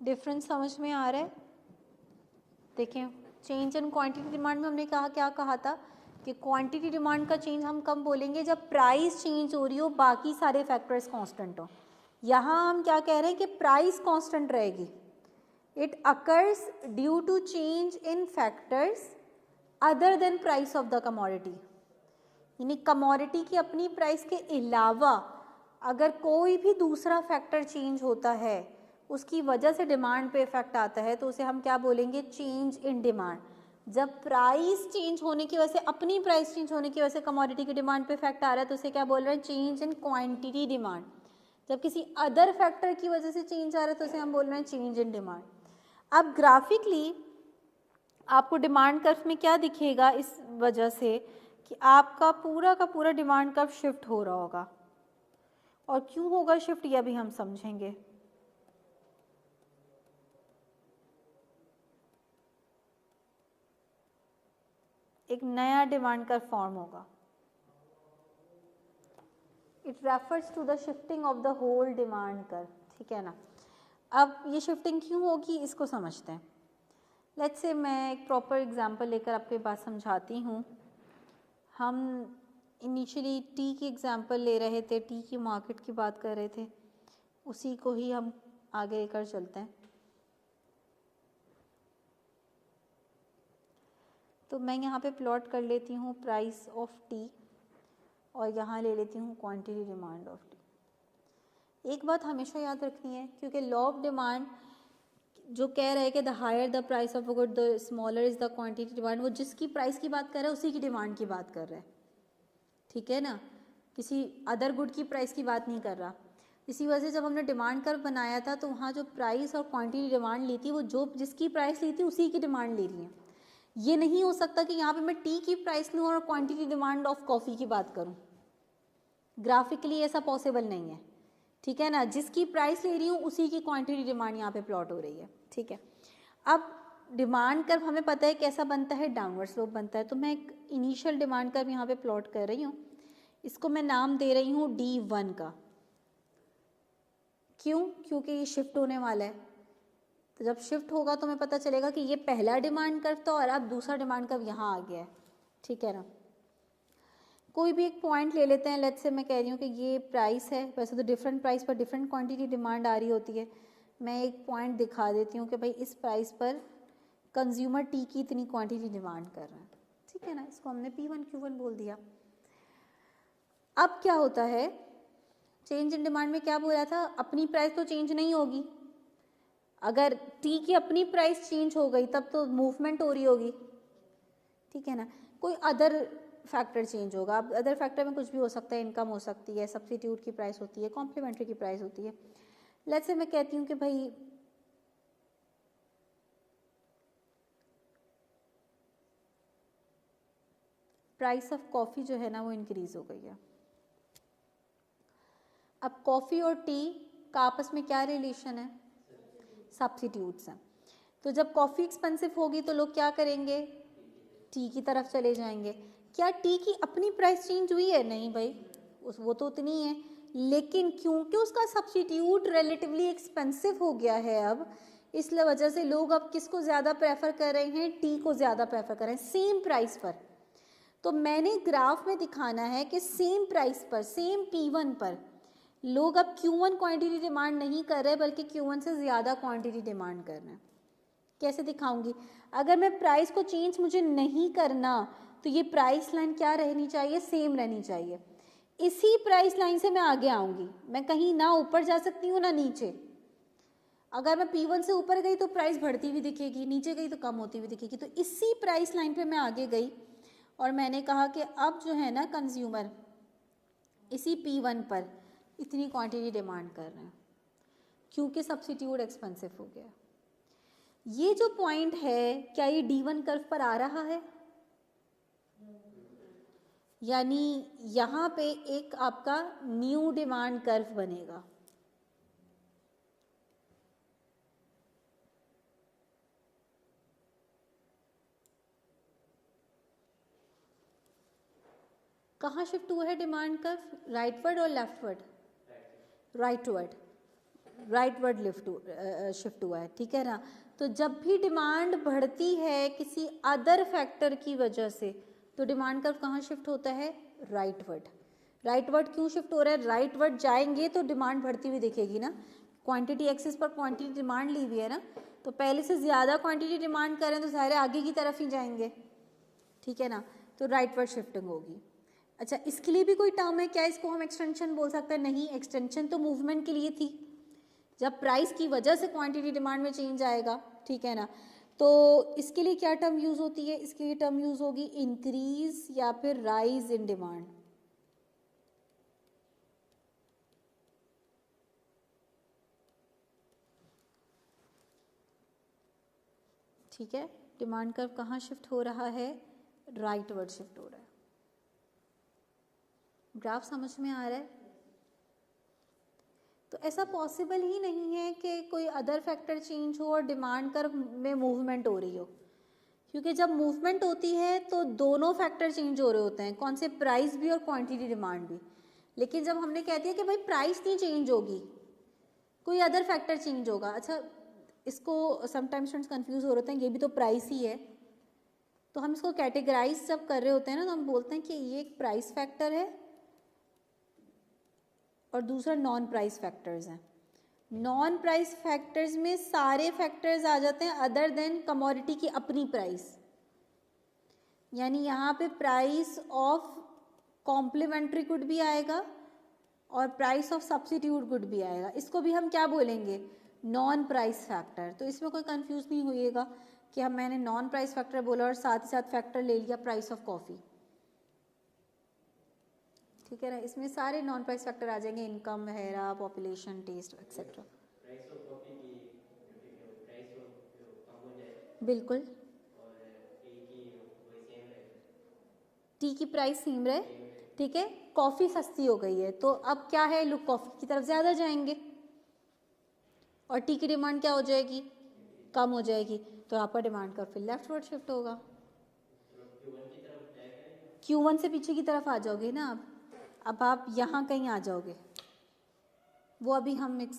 डिफरेंस समझ में आ रहा है। देखें, चेंज इन क्वांटिटी डिमांड में हमने क्या कहा था कि क्वांटिटी डिमांड का चेंज हम कब बोलेंगे, जब प्राइस चेंज हो रही हो, बाकी सारे फैक्टर्स कांस्टेंट हो। यहाँ हम क्या कह रहे हैं कि प्राइस कांस्टेंट रहेगी। It occurs due to change in factors other than price of the commodity. यानी कमोडिटी की अपनी प्राइस के अलावा अगर कोई भी दूसरा फैक्टर चेंज होता है उसकी वजह से डिमांड पे इफेक्ट आता है तो उसे हम क्या बोलेंगे, चेंज इन डिमांड। जब प्राइस चेंज होने की वजह से, अपनी प्राइस चेंज होने की वजह से कमोडिटी की डिमांड पे इफेक्ट आ रहा है तो उसे क्या बोल रहे हैं, चेंज इन क्वांटिटी डिमांड। जब किसी अदर फैक्टर की वजह से चेंज आ रहा है तो उसे हम बोल रहे हैं चेंज इन डिमांड। अब ग्राफिकली आपको डिमांड कर्व में क्या दिखेगा, इस वजह से कि आपका पूरा का पूरा डिमांड कर्व शिफ्ट हो रहा होगा, और क्यों होगा शिफ्ट ये अभी हम समझेंगे। एक नया डिमांड कर्व फॉर्म होगा। It refers to the shifting of the whole demand curve, ठीक है ना। अब ये शिफ्टिंग क्यों होगी इसको समझते हैं। लेट्स से मैं एक प्रॉपर एग्जांपल लेकर आपके बात समझाती हूँ। हम इनिशियली टी की एग्जांपल ले रहे थे, टी की मार्केट की बात कर रहे थे, उसी को ही हम आगे लेकर चलते हैं। तो मैं यहाँ पे प्लॉट कर लेती हूँ प्राइस ऑफ टी और यहाँ ले लेती हूँ क्वांटिटी डिमांड ऑफ टी। एक बात हमेशा याद रखनी है, क्योंकि लॉ ऑफ डिमांड जो कह रहा है कि the higher the price of a good the smaller is the quantity demand, वो जिसकी प्राइस की बात कर रहा है उसी की डिमांड की बात कर रहा है, ठीक है ना, किसी अदर गुड की प्राइस की बात नहीं कर रहा। इसी वजह से जब हमने डिमांड कर्व बनाया था तो वहाँ जो प्राइस और क्वांटिटी डिमांड ली थी वो जो जिसकी प्राइस ली थी उसी की डिमांड ले रही है। ये नहीं हो सकता कि यहाँ पे मैं टी की प्राइस लूँ और क्वांटिटी डिमांड ऑफ कॉफ़ी की बात करूँ, ग्राफिकली ऐसा पॉसिबल नहीं है, ठीक है ना। जिसकी प्राइस ले रही हूँ उसी की क्वांटिटी डिमांड यहाँ पे प्लॉट हो रही है, ठीक है। अब डिमांड कर्व हमें पता है कैसा बनता है, डाउनवर्ड स्लोप बनता है। तो मैं एक इनिशियल डिमांड कर्व यहाँ पे प्लॉट कर रही हूँ, इसको मैं नाम दे रही हूँ D1 का। क्यों? क्योंकि ये शिफ्ट होने वाला है, तो जब शिफ्ट होगा तो हमें पता चलेगा कि ये पहला डिमांड कर्व था और अब दूसरा डिमांड कर्व यहाँ आ गया है, ठीक है ना। कोई भी एक पॉइंट ले लेते हैं, लेट्स से मैं कह रही हूँ कि ये प्राइस है, वैसे तो डिफरेंट प्राइस पर डिफरेंट क्वांटिटी डिमांड आ रही होती है। मैं एक पॉइंट दिखा देती हूँ कि भाई इस प्राइस पर कंज्यूमर टी की इतनी क्वांटिटी डिमांड कर रहा है, ठीक है ना। इसको हमने P1 Q1 बोल दिया। अब क्या होता है, चेंज इन डिमांड में क्या बोला था, अपनी प्राइस तो चेंज नहीं होगी। अगर टी की अपनी प्राइस चेंज हो गई तब तो मूवमेंट हो रही होगी, ठीक है ना। कोई अदर फैक्टर चेंज होगा। अब अदर फैक्टर में कुछ भी हो सकता है, इनकम हो सकती है, सब्स्टिट्यूट की प्राइस होती है, कॉम्प्लीमेंट्री की प्राइस होती है। लेट्स से मैं कहती हूँ कि भाई प्राइस ऑफ कॉफ़ी जो है ना वो इंक्रीज हो गई है। अब कॉफ़ी और टी का आपस में क्या रिलेशन है, सब्स्टिट्यूट्स हैं। तो जब कॉफ़ी एक्सपेंसिव होगी तो लोग क्या करेंगे, टी की तरफ चले जाएंगे। क्या टी की अपनी प्राइस चेंज हुई है? नहीं भाई, वो तो उतनी ही है, लेकिन क्योंकि उसका सब्स्टिट्यूट रिलेटिवली एक्सपेंसिव हो गया है अब, इसलिए वजह से लोग अब किसको ज़्यादा प्रेफर कर रहे हैं, टी को ज़्यादा प्रेफर कर रहे हैं सेम प्राइस पर। तो मैंने ग्राफ में दिखाना है कि सेम प्राइस पर, सेम P1 पर लोग अब Q1 क्वांटिटी डिमांड नहीं कर रहे बल्कि Q1 से ज़्यादा क्वांटिटी डिमांड कर रहे हैं। कैसे दिखाऊंगी, अगर मैं प्राइस को चेंज मुझे नहीं करना तो ये प्राइस लाइन क्या रहनी चाहिए, सेम रहनी चाहिए। इसी प्राइस लाइन से मैं आगे आऊँगी, मैं कहीं ना ऊपर जा सकती हूँ ना नीचे। अगर मैं P1 से ऊपर गई तो प्राइस बढ़ती हुई दिखेगी, नीचे गई तो कम होती हुई दिखेगी। तो इसी प्राइस लाइन पे मैं आगे गई और मैंने कहा कि अब जो है ना कंज्यूमर इसी P1 पर इतनी क्वांटिटी डिमांड कर रहे हैं क्योंकि सब्स्टिट्यूट एक्सपेंसिव हो गया। ये जो पॉइंट है क्या ये D1 कर्व पर आ रहा है? यानी यहाँ पे एक आपका न्यू डिमांड कर्व बनेगा। कहाँ शिफ्ट हुआ है डिमांड कर्व, राइटवर्ड और लेफ्टवर्ड? राइटवर्ड शिफ्ट हुआ है, ठीक है ना। तो जब भी डिमांड बढ़ती है किसी अदर फैक्टर की वजह से तो डिमांड कर्व कहाँ शिफ्ट होता है, राइटवर्ड। राइटवर्ड क्यों शिफ्ट हो रहा है, राइटवर्ड जाएंगे तो डिमांड बढ़ती हुई दिखेगी ना, क्वांटिटी एक्सिस पर क्वांटिटी डिमांड ली हुई है ना, तो पहले से ज़्यादा क्वांटिटी डिमांड करें तो सारे आगे की तरफ ही जाएंगे, ठीक है ना। तो राइटवर्ड शिफ्टिंग होगी। अच्छा, इसके लिए भी कोई टर्म है क्या? इसको हम एक्सटेंशन बोल सकते हैं? नहीं, एक्सटेंशन तो मूवमेंट के लिए थी, जब प्राइस की वजह से क्वांटिटी डिमांड में चेंज आएगा, ठीक है ना। तो इसके लिए क्या टर्म यूज़ होती है? इसके लिए टर्म यूज़ होगी इंक्रीज या फिर राइज इन डिमांड। ठीक है, डिमांड कर्व कहाँ शिफ्ट हो रहा है? राइट वर्ड शिफ्ट हो रहा है। ग्राफ समझ में आ रहा है? तो ऐसा पॉसिबल ही नहीं है कि कोई अदर फैक्टर चेंज हो और डिमांड कर्व में मूवमेंट हो रही हो, क्योंकि जब मूवमेंट होती है तो दोनों फैक्टर चेंज हो रहे होते हैं, कौन से? प्राइस भी और क्वांटिटी डिमांड भी। लेकिन जब हमने कह दिया कि भाई प्राइस नहीं चेंज होगी, कोई अदर फैक्टर चेंज होगा। अच्छा, इसको समटाइम्स स्टूडेंट्स कंफ्यूज हो रहे हैं, ये भी तो प्राइस ही है। तो हम इसको कैटेगराइज जब कर रहे होते हैं ना, तो हम बोलते हैं कि ये एक प्राइस फैक्टर है और दूसरा नॉन प्राइस फैक्टर्स हैं। नॉन प्राइस फैक्टर्स में सारे फैक्टर्स आ जाते हैं अदर देन कमोडिटी की अपनी प्राइस, यानी यहाँ पे प्राइस ऑफ कॉम्प्लीमेंट्री गुड भी आएगा और प्राइस ऑफ सब्स्टिट्यूट गुड भी आएगा। इसको भी हम क्या बोलेंगे? Non price factor. तो इसमें कोई कंफ्यूज नहीं होइएगा कि हम मैंने नॉन प्राइस फैक्टर बोला और साथ ही साथ फैक्टर ले लिया प्राइस ऑफ कॉफ़ी, ठीक है ना। इसमें सारे नॉन प्राइस फैक्टर आ जाएंगे, इनकम वगैरह, population, taste etcetera. Price of coffee की प्राइस कम हो जाए बिल्कुल, और टी की वही सेम रहे, टी की प्राइस सेम रहे, सेम रहे। ठीक है। कॉफ़ी सस्ती हो गई है तो अब क्या है, लोग कॉफ़ी की तरफ ज़्यादा जाएंगे और टी की डिमांड क्या हो जाएगी? कम हो जाएगी। तो आपका डिमांड का फिर लेफ्टवर्ड शिफ्ट होगा। Q1 की तरफ जाया करेंगे। Q1 से पीछे की तरफ आ जाओगे ना आप। अब आप यहाँ कहीं आ जाओगे, वो अभी हम एक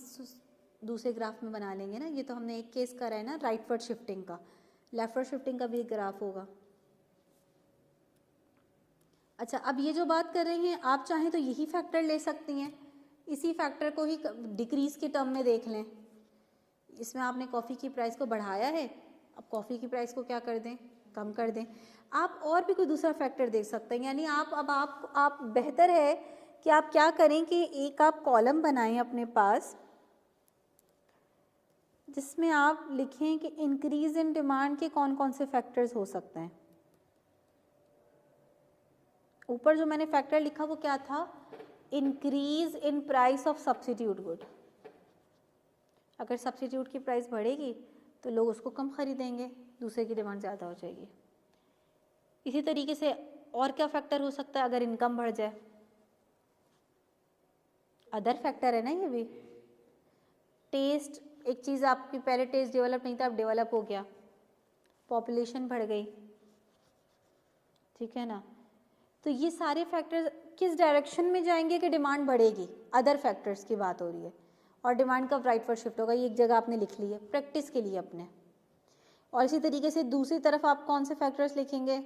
दूसरे ग्राफ में बना लेंगे ना। ये तो हमने एक केस करा है ना राइटवर्ड शिफ्टिंग का, लेफ्टवर्ड शिफ्टिंग का भी एक ग्राफ होगा। अच्छा, अब ये जो बात कर रहे हैं, आप चाहें तो यही फैक्टर ले सकती हैं, इसी फैक्टर को ही डिक्रीज के टर्म में देख लें। इसमें आपने कॉफ़ी की प्राइस को बढ़ाया है, अब कॉफ़ी की प्राइस को क्या कर दें? कम कर दें। आप और भी कोई दूसरा फैक्टर देख सकते हैं, यानी आप बेहतर है कि आप क्या करें कि एक आप कॉलम बनाएं अपने पास, जिसमें आप लिखें कि इंक्रीज इन डिमांड के कौन कौन से फैक्टर्स हो सकते हैं। ऊपर जो मैंने फैक्टर लिखा वो क्या था? Increase in price of substitute good. अगर सब्स्टिट्यूट की प्राइस बढ़ेगी तो लोग उसको कम खरीदेंगे, दूसरे की डिमांड ज़्यादा हो जाएगी। इसी तरीके से और क्या फैक्टर हो सकता है अगर इनकम बढ़ जाए? अदर फैक्टर है ना ये भी। टेस्ट, एक चीज़ आपकी पहले टेस्ट डेवलप नहीं था, अब डेवलप हो गया। पॉपुलेशन बढ़ गई, ठीक है ना। तो ये सारे फैक्टर्स किस डायरेक्शन में जाएंगे कि डिमांड बढ़ेगी? अदर फैक्टर्स की बात हो रही है। और डिमांड कब राइटवर्ड शिफ्ट होगा, ये एक जगह आपने लिख ली है प्रैक्टिस के लिए अपने। और इसी तरीके से दूसरी तरफ आप कौन से फैक्टर्स लिखेंगे?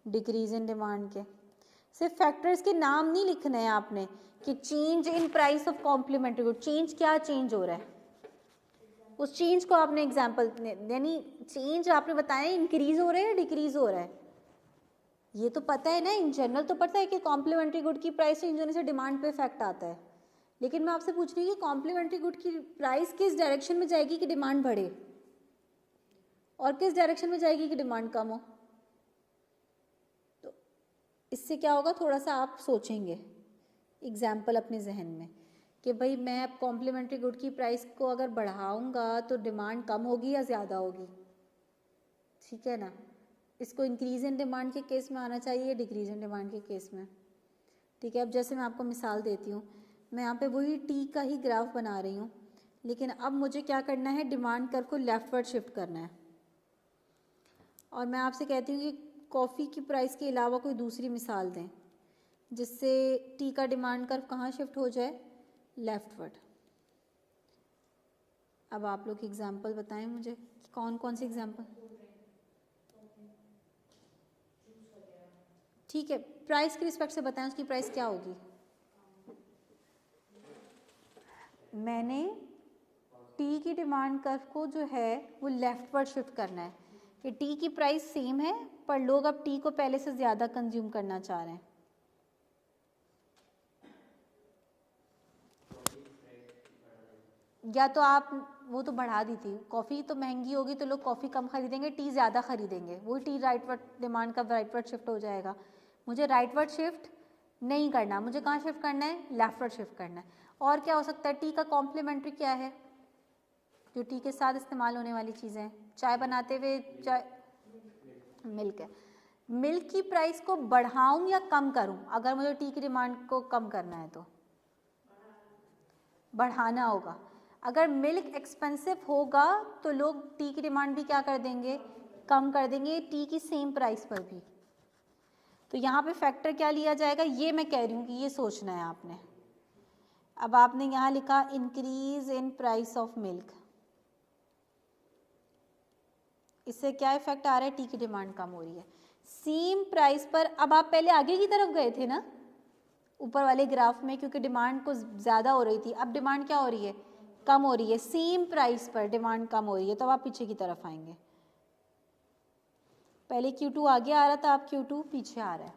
डिक्रीज इन डिमांड के। सिर्फ फैक्टर्स के नाम नहीं लिखने हैं आपने कि change in price of complementary good, change क्या चेंज हो रहा है, उस चेंज को आपने एग्जाम्पल, यानी चेंज आपने बताया इंक्रीज हो रहा है या डिक्रीज हो रहा है। ये तो पता है ना, इन जनरल तो पता है कि कॉम्प्लीमेंट्री गुड की प्राइस चेंज होने से डिमांड पे इफेक्ट आता है। लेकिन मैं आपसे पूछ रही हूँ कि कॉम्प्लीमेंट्री गुड की प्राइस किस डायरेक्शन में जाएगी कि डिमांड बढ़े, और किस डायरेक्शन में जाएगी कि डिमांड कम हो। तो इससे क्या होगा, थोड़ा सा आप सोचेंगे एग्जाम्पल अपने जहन में कि भाई मैं अब कॉम्प्लीमेंट्री गुड की प्राइस को अगर बढ़ाऊंगा तो डिमांड कम होगी या ज़्यादा होगी, ठीक है ना। इसको इंक्रीज इन डिमांड के केस में आना चाहिए, डिक्रीज इन डिमांड के केस में, ठीक है। अब जैसे मैं आपको मिसाल देती हूँ, मैं यहाँ पे वही टी का ही ग्राफ बना रही हूँ, लेकिन अब मुझे क्या करना है, डिमांड कर्व को लेफ्टवर्ड शिफ्ट करना है। और मैं आपसे कहती हूँ कि कॉफ़ी की प्राइस के अलावा कोई दूसरी मिसाल दें जिससे टी का डिमांड कर्व कहाँ शिफ्ट हो जाए, लेफ्टवर्ड। अब आप लोग एग्जाम्पल बताएं मुझे, कौन कौन से एग्जाम्पल। ठीक है, प्राइस के रिस्पेक्ट से बताएं उसकी प्राइस क्या होगी। मैंने टी की डिमांड कर्व को जो है वो लेफ्टवर्ड शिफ्ट करना है कि टी की प्राइस सेम है पर लोग अब टी को पहले से ज़्यादा कंज्यूम करना चाह रहे हैं, या तो आप वो तो बढ़ा दी थी, कॉफ़ी तो महंगी होगी तो लोग कॉफ़ी कम खरीदेंगे, टी ज़्यादा खरीदेंगे, वही टी राइटवर्ड डिमांड का राइटवर्ड शिफ्ट हो जाएगा। मुझे राइटवर्ड शिफ्ट नहीं करना, मुझे कहाँ शिफ्ट करना है, लेफ्टवर्ड शिफ्ट करना है। और क्या हो सकता है, टी का कॉम्प्लीमेंट्री क्या है, जो टी के साथ इस्तेमाल होने वाली चीज़ें, चाय बनाते हुए चाय, मिल्क है। मिल्क की प्राइस को बढ़ाऊं या कम करूं, अगर मुझे टी की डिमांड को कम करना है तो बढ़ाना होगा। अगर मिल्क एक्सपेंसिव होगा तो लोग टी की डिमांड भी क्या कर देंगे, कम कर देंगे, टी की सेम प्राइस पर भी। तो यहाँ पे फैक्टर क्या लिया जाएगा, ये मैं कह रही हूँ कि ये सोचना है आपने। अब आपने यहाँ लिखा increase in price of milk, इससे क्या इफेक्ट आ रहा है, टी की डिमांड कम हो रही है। सेम प्राइस पर, अब आप पहले आगे की तरफ गए थे ना ऊपर वाले ग्राफ में, क्योंकि डिमांड को ज़्यादा हो रही थी, अब डिमांड क्या हो रही है, कम हो रही है। सेम प्राइस पर डिमांड कम हो रही है, तो अब आप पीछे की तरफ आएंगे। पहले Q2 आगे आ रहा था, अब Q2 पीछे आ रहा है।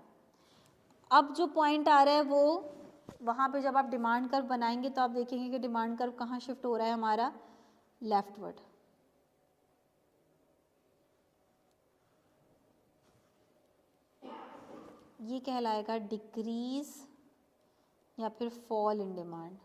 अब जो पॉइंट आ रहा है वो वहाँ पे जब आप डिमांड कर्व बनाएंगे तो आप देखेंगे कि डिमांड कर्व कहाँ शिफ्ट हो रहा है हमारा, लेफ्टवर्ड। ये कहलाएगा डिक्रीज या फिर फॉल इन डिमांड।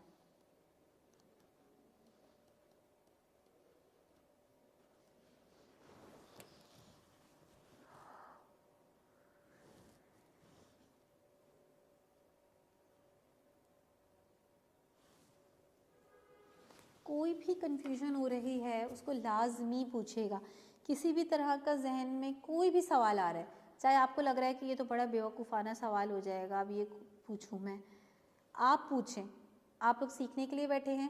कोई भी कंफ्यूजन हो रही है उसको लाजमी पूछेगा। किसी भी तरह का जहन में कोई भी सवाल आ रहा है, चाहे आपको लग रहा है कि ये तो बड़ा बेवकूफ़ाना सवाल हो जाएगा, अब ये पूछूं मैं, आप पूछें। आप लोग सीखने के लिए बैठे हैं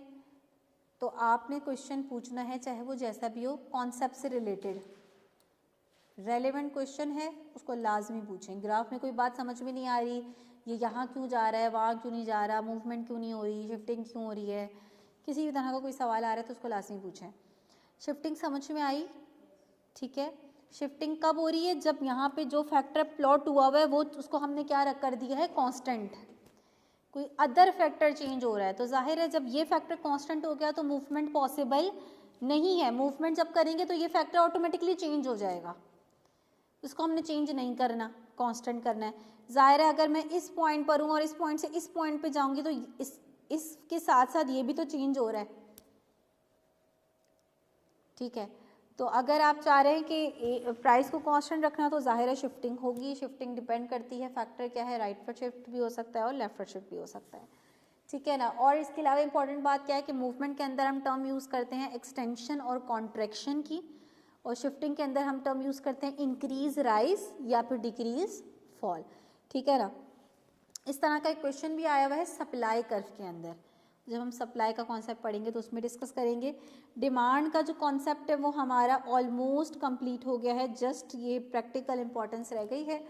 तो आपने क्वेश्चन पूछना है, चाहे वो जैसा भी हो, कॉन्सेप्ट से रिलेटेड रेलेवेंट क्वेश्चन है उसको लाजमी पूछें। ग्राफ में कोई बात समझ में नहीं आ रही, ये यहाँ क्यों जा रहा है, वहाँ क्यों नहीं जा रहा, मूवमेंट क्यों नहीं हो रही, शिफ्टिंग क्यों हो रही है, किसी भी तरह का कोई सवाल आ रहा है तो उसको लाजमी पूछें। शिफ्टिंग समझ में आई, ठीक है। शिफ्टिंग कब हो रही है, जब यहाँ पे जो फैक्टर प्लॉट हुआ हुआ है वो उसको हमने क्या रख कर दिया है, कांस्टेंट। कोई अदर फैक्टर चेंज हो रहा है तो जाहिर है जब ये फैक्टर कांस्टेंट हो गया तो मूवमेंट पॉसिबल नहीं है। मूवमेंट जब करेंगे तो ये फैक्टर ऑटोमेटिकली चेंज हो जाएगा, उसको हमने चेंज नहीं करना, कांस्टेंट करना है। जाहिर है अगर मैं इस पॉइंट पर हूँ और इस पॉइंट से इस पॉइंट पे जाऊंगी तो इसके साथ साथ ये भी तो चेंज हो रहा है, ठीक है। तो अगर आप चाह रहे हैं कि प्राइस को कांस्टेंट रखना तो जाहिर है शिफ्टिंग होगी। शिफ्टिंग डिपेंड करती है, फैक्टर क्या है, राइटवर्ड शिफ्ट भी हो सकता है और लेफ्टवर्ड शिफ्ट भी हो सकता है, ठीक है ना। और इसके अलावा इंपॉर्टेंट बात क्या है कि मूवमेंट के अंदर हम टर्म यूज़ करते हैं एक्सटेंशन और कॉन्ट्रैक्शन की, और शिफ्टिंग के अंदर हम टर्म यूज़ करते हैं इंक्रीज राइज या फिर डिक्रीज फॉल, ठीक है ना। इस तरह का एक क्वेश्चन भी आया हुआ है सप्लाई कर्व के अंदर, जब हम सप्लाई का कॉन्सेप्ट पढ़ेंगे तो उसमें डिस्कस करेंगे। डिमांड का जो कॉन्सेप्ट है वो हमारा ऑलमोस्ट कंप्लीट हो गया है, जस्ट ये प्रैक्टिकल इंपॉर्टेंस रह गई है।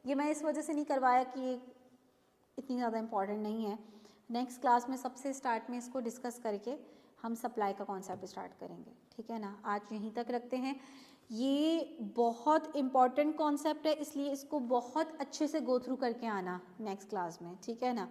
ये मैं इस वजह से नहीं करवाया कि ये इतनी ज़्यादा इंपॉर्टेंट नहीं है। नेक्स्ट क्लास में सबसे स्टार्ट में इसको डिस्कस करके हम सप्लाई का कॉन्सेप्ट स्टार्ट करेंगे, ठीक है ना। आज यहीं तक रखते हैं। ये बहुत इम्पॉर्टेंट कॉन्सेप्ट है, इसलिए इसको बहुत अच्छे से गो थ्रू करके आना नेक्स्ट क्लास में, ठीक है ना।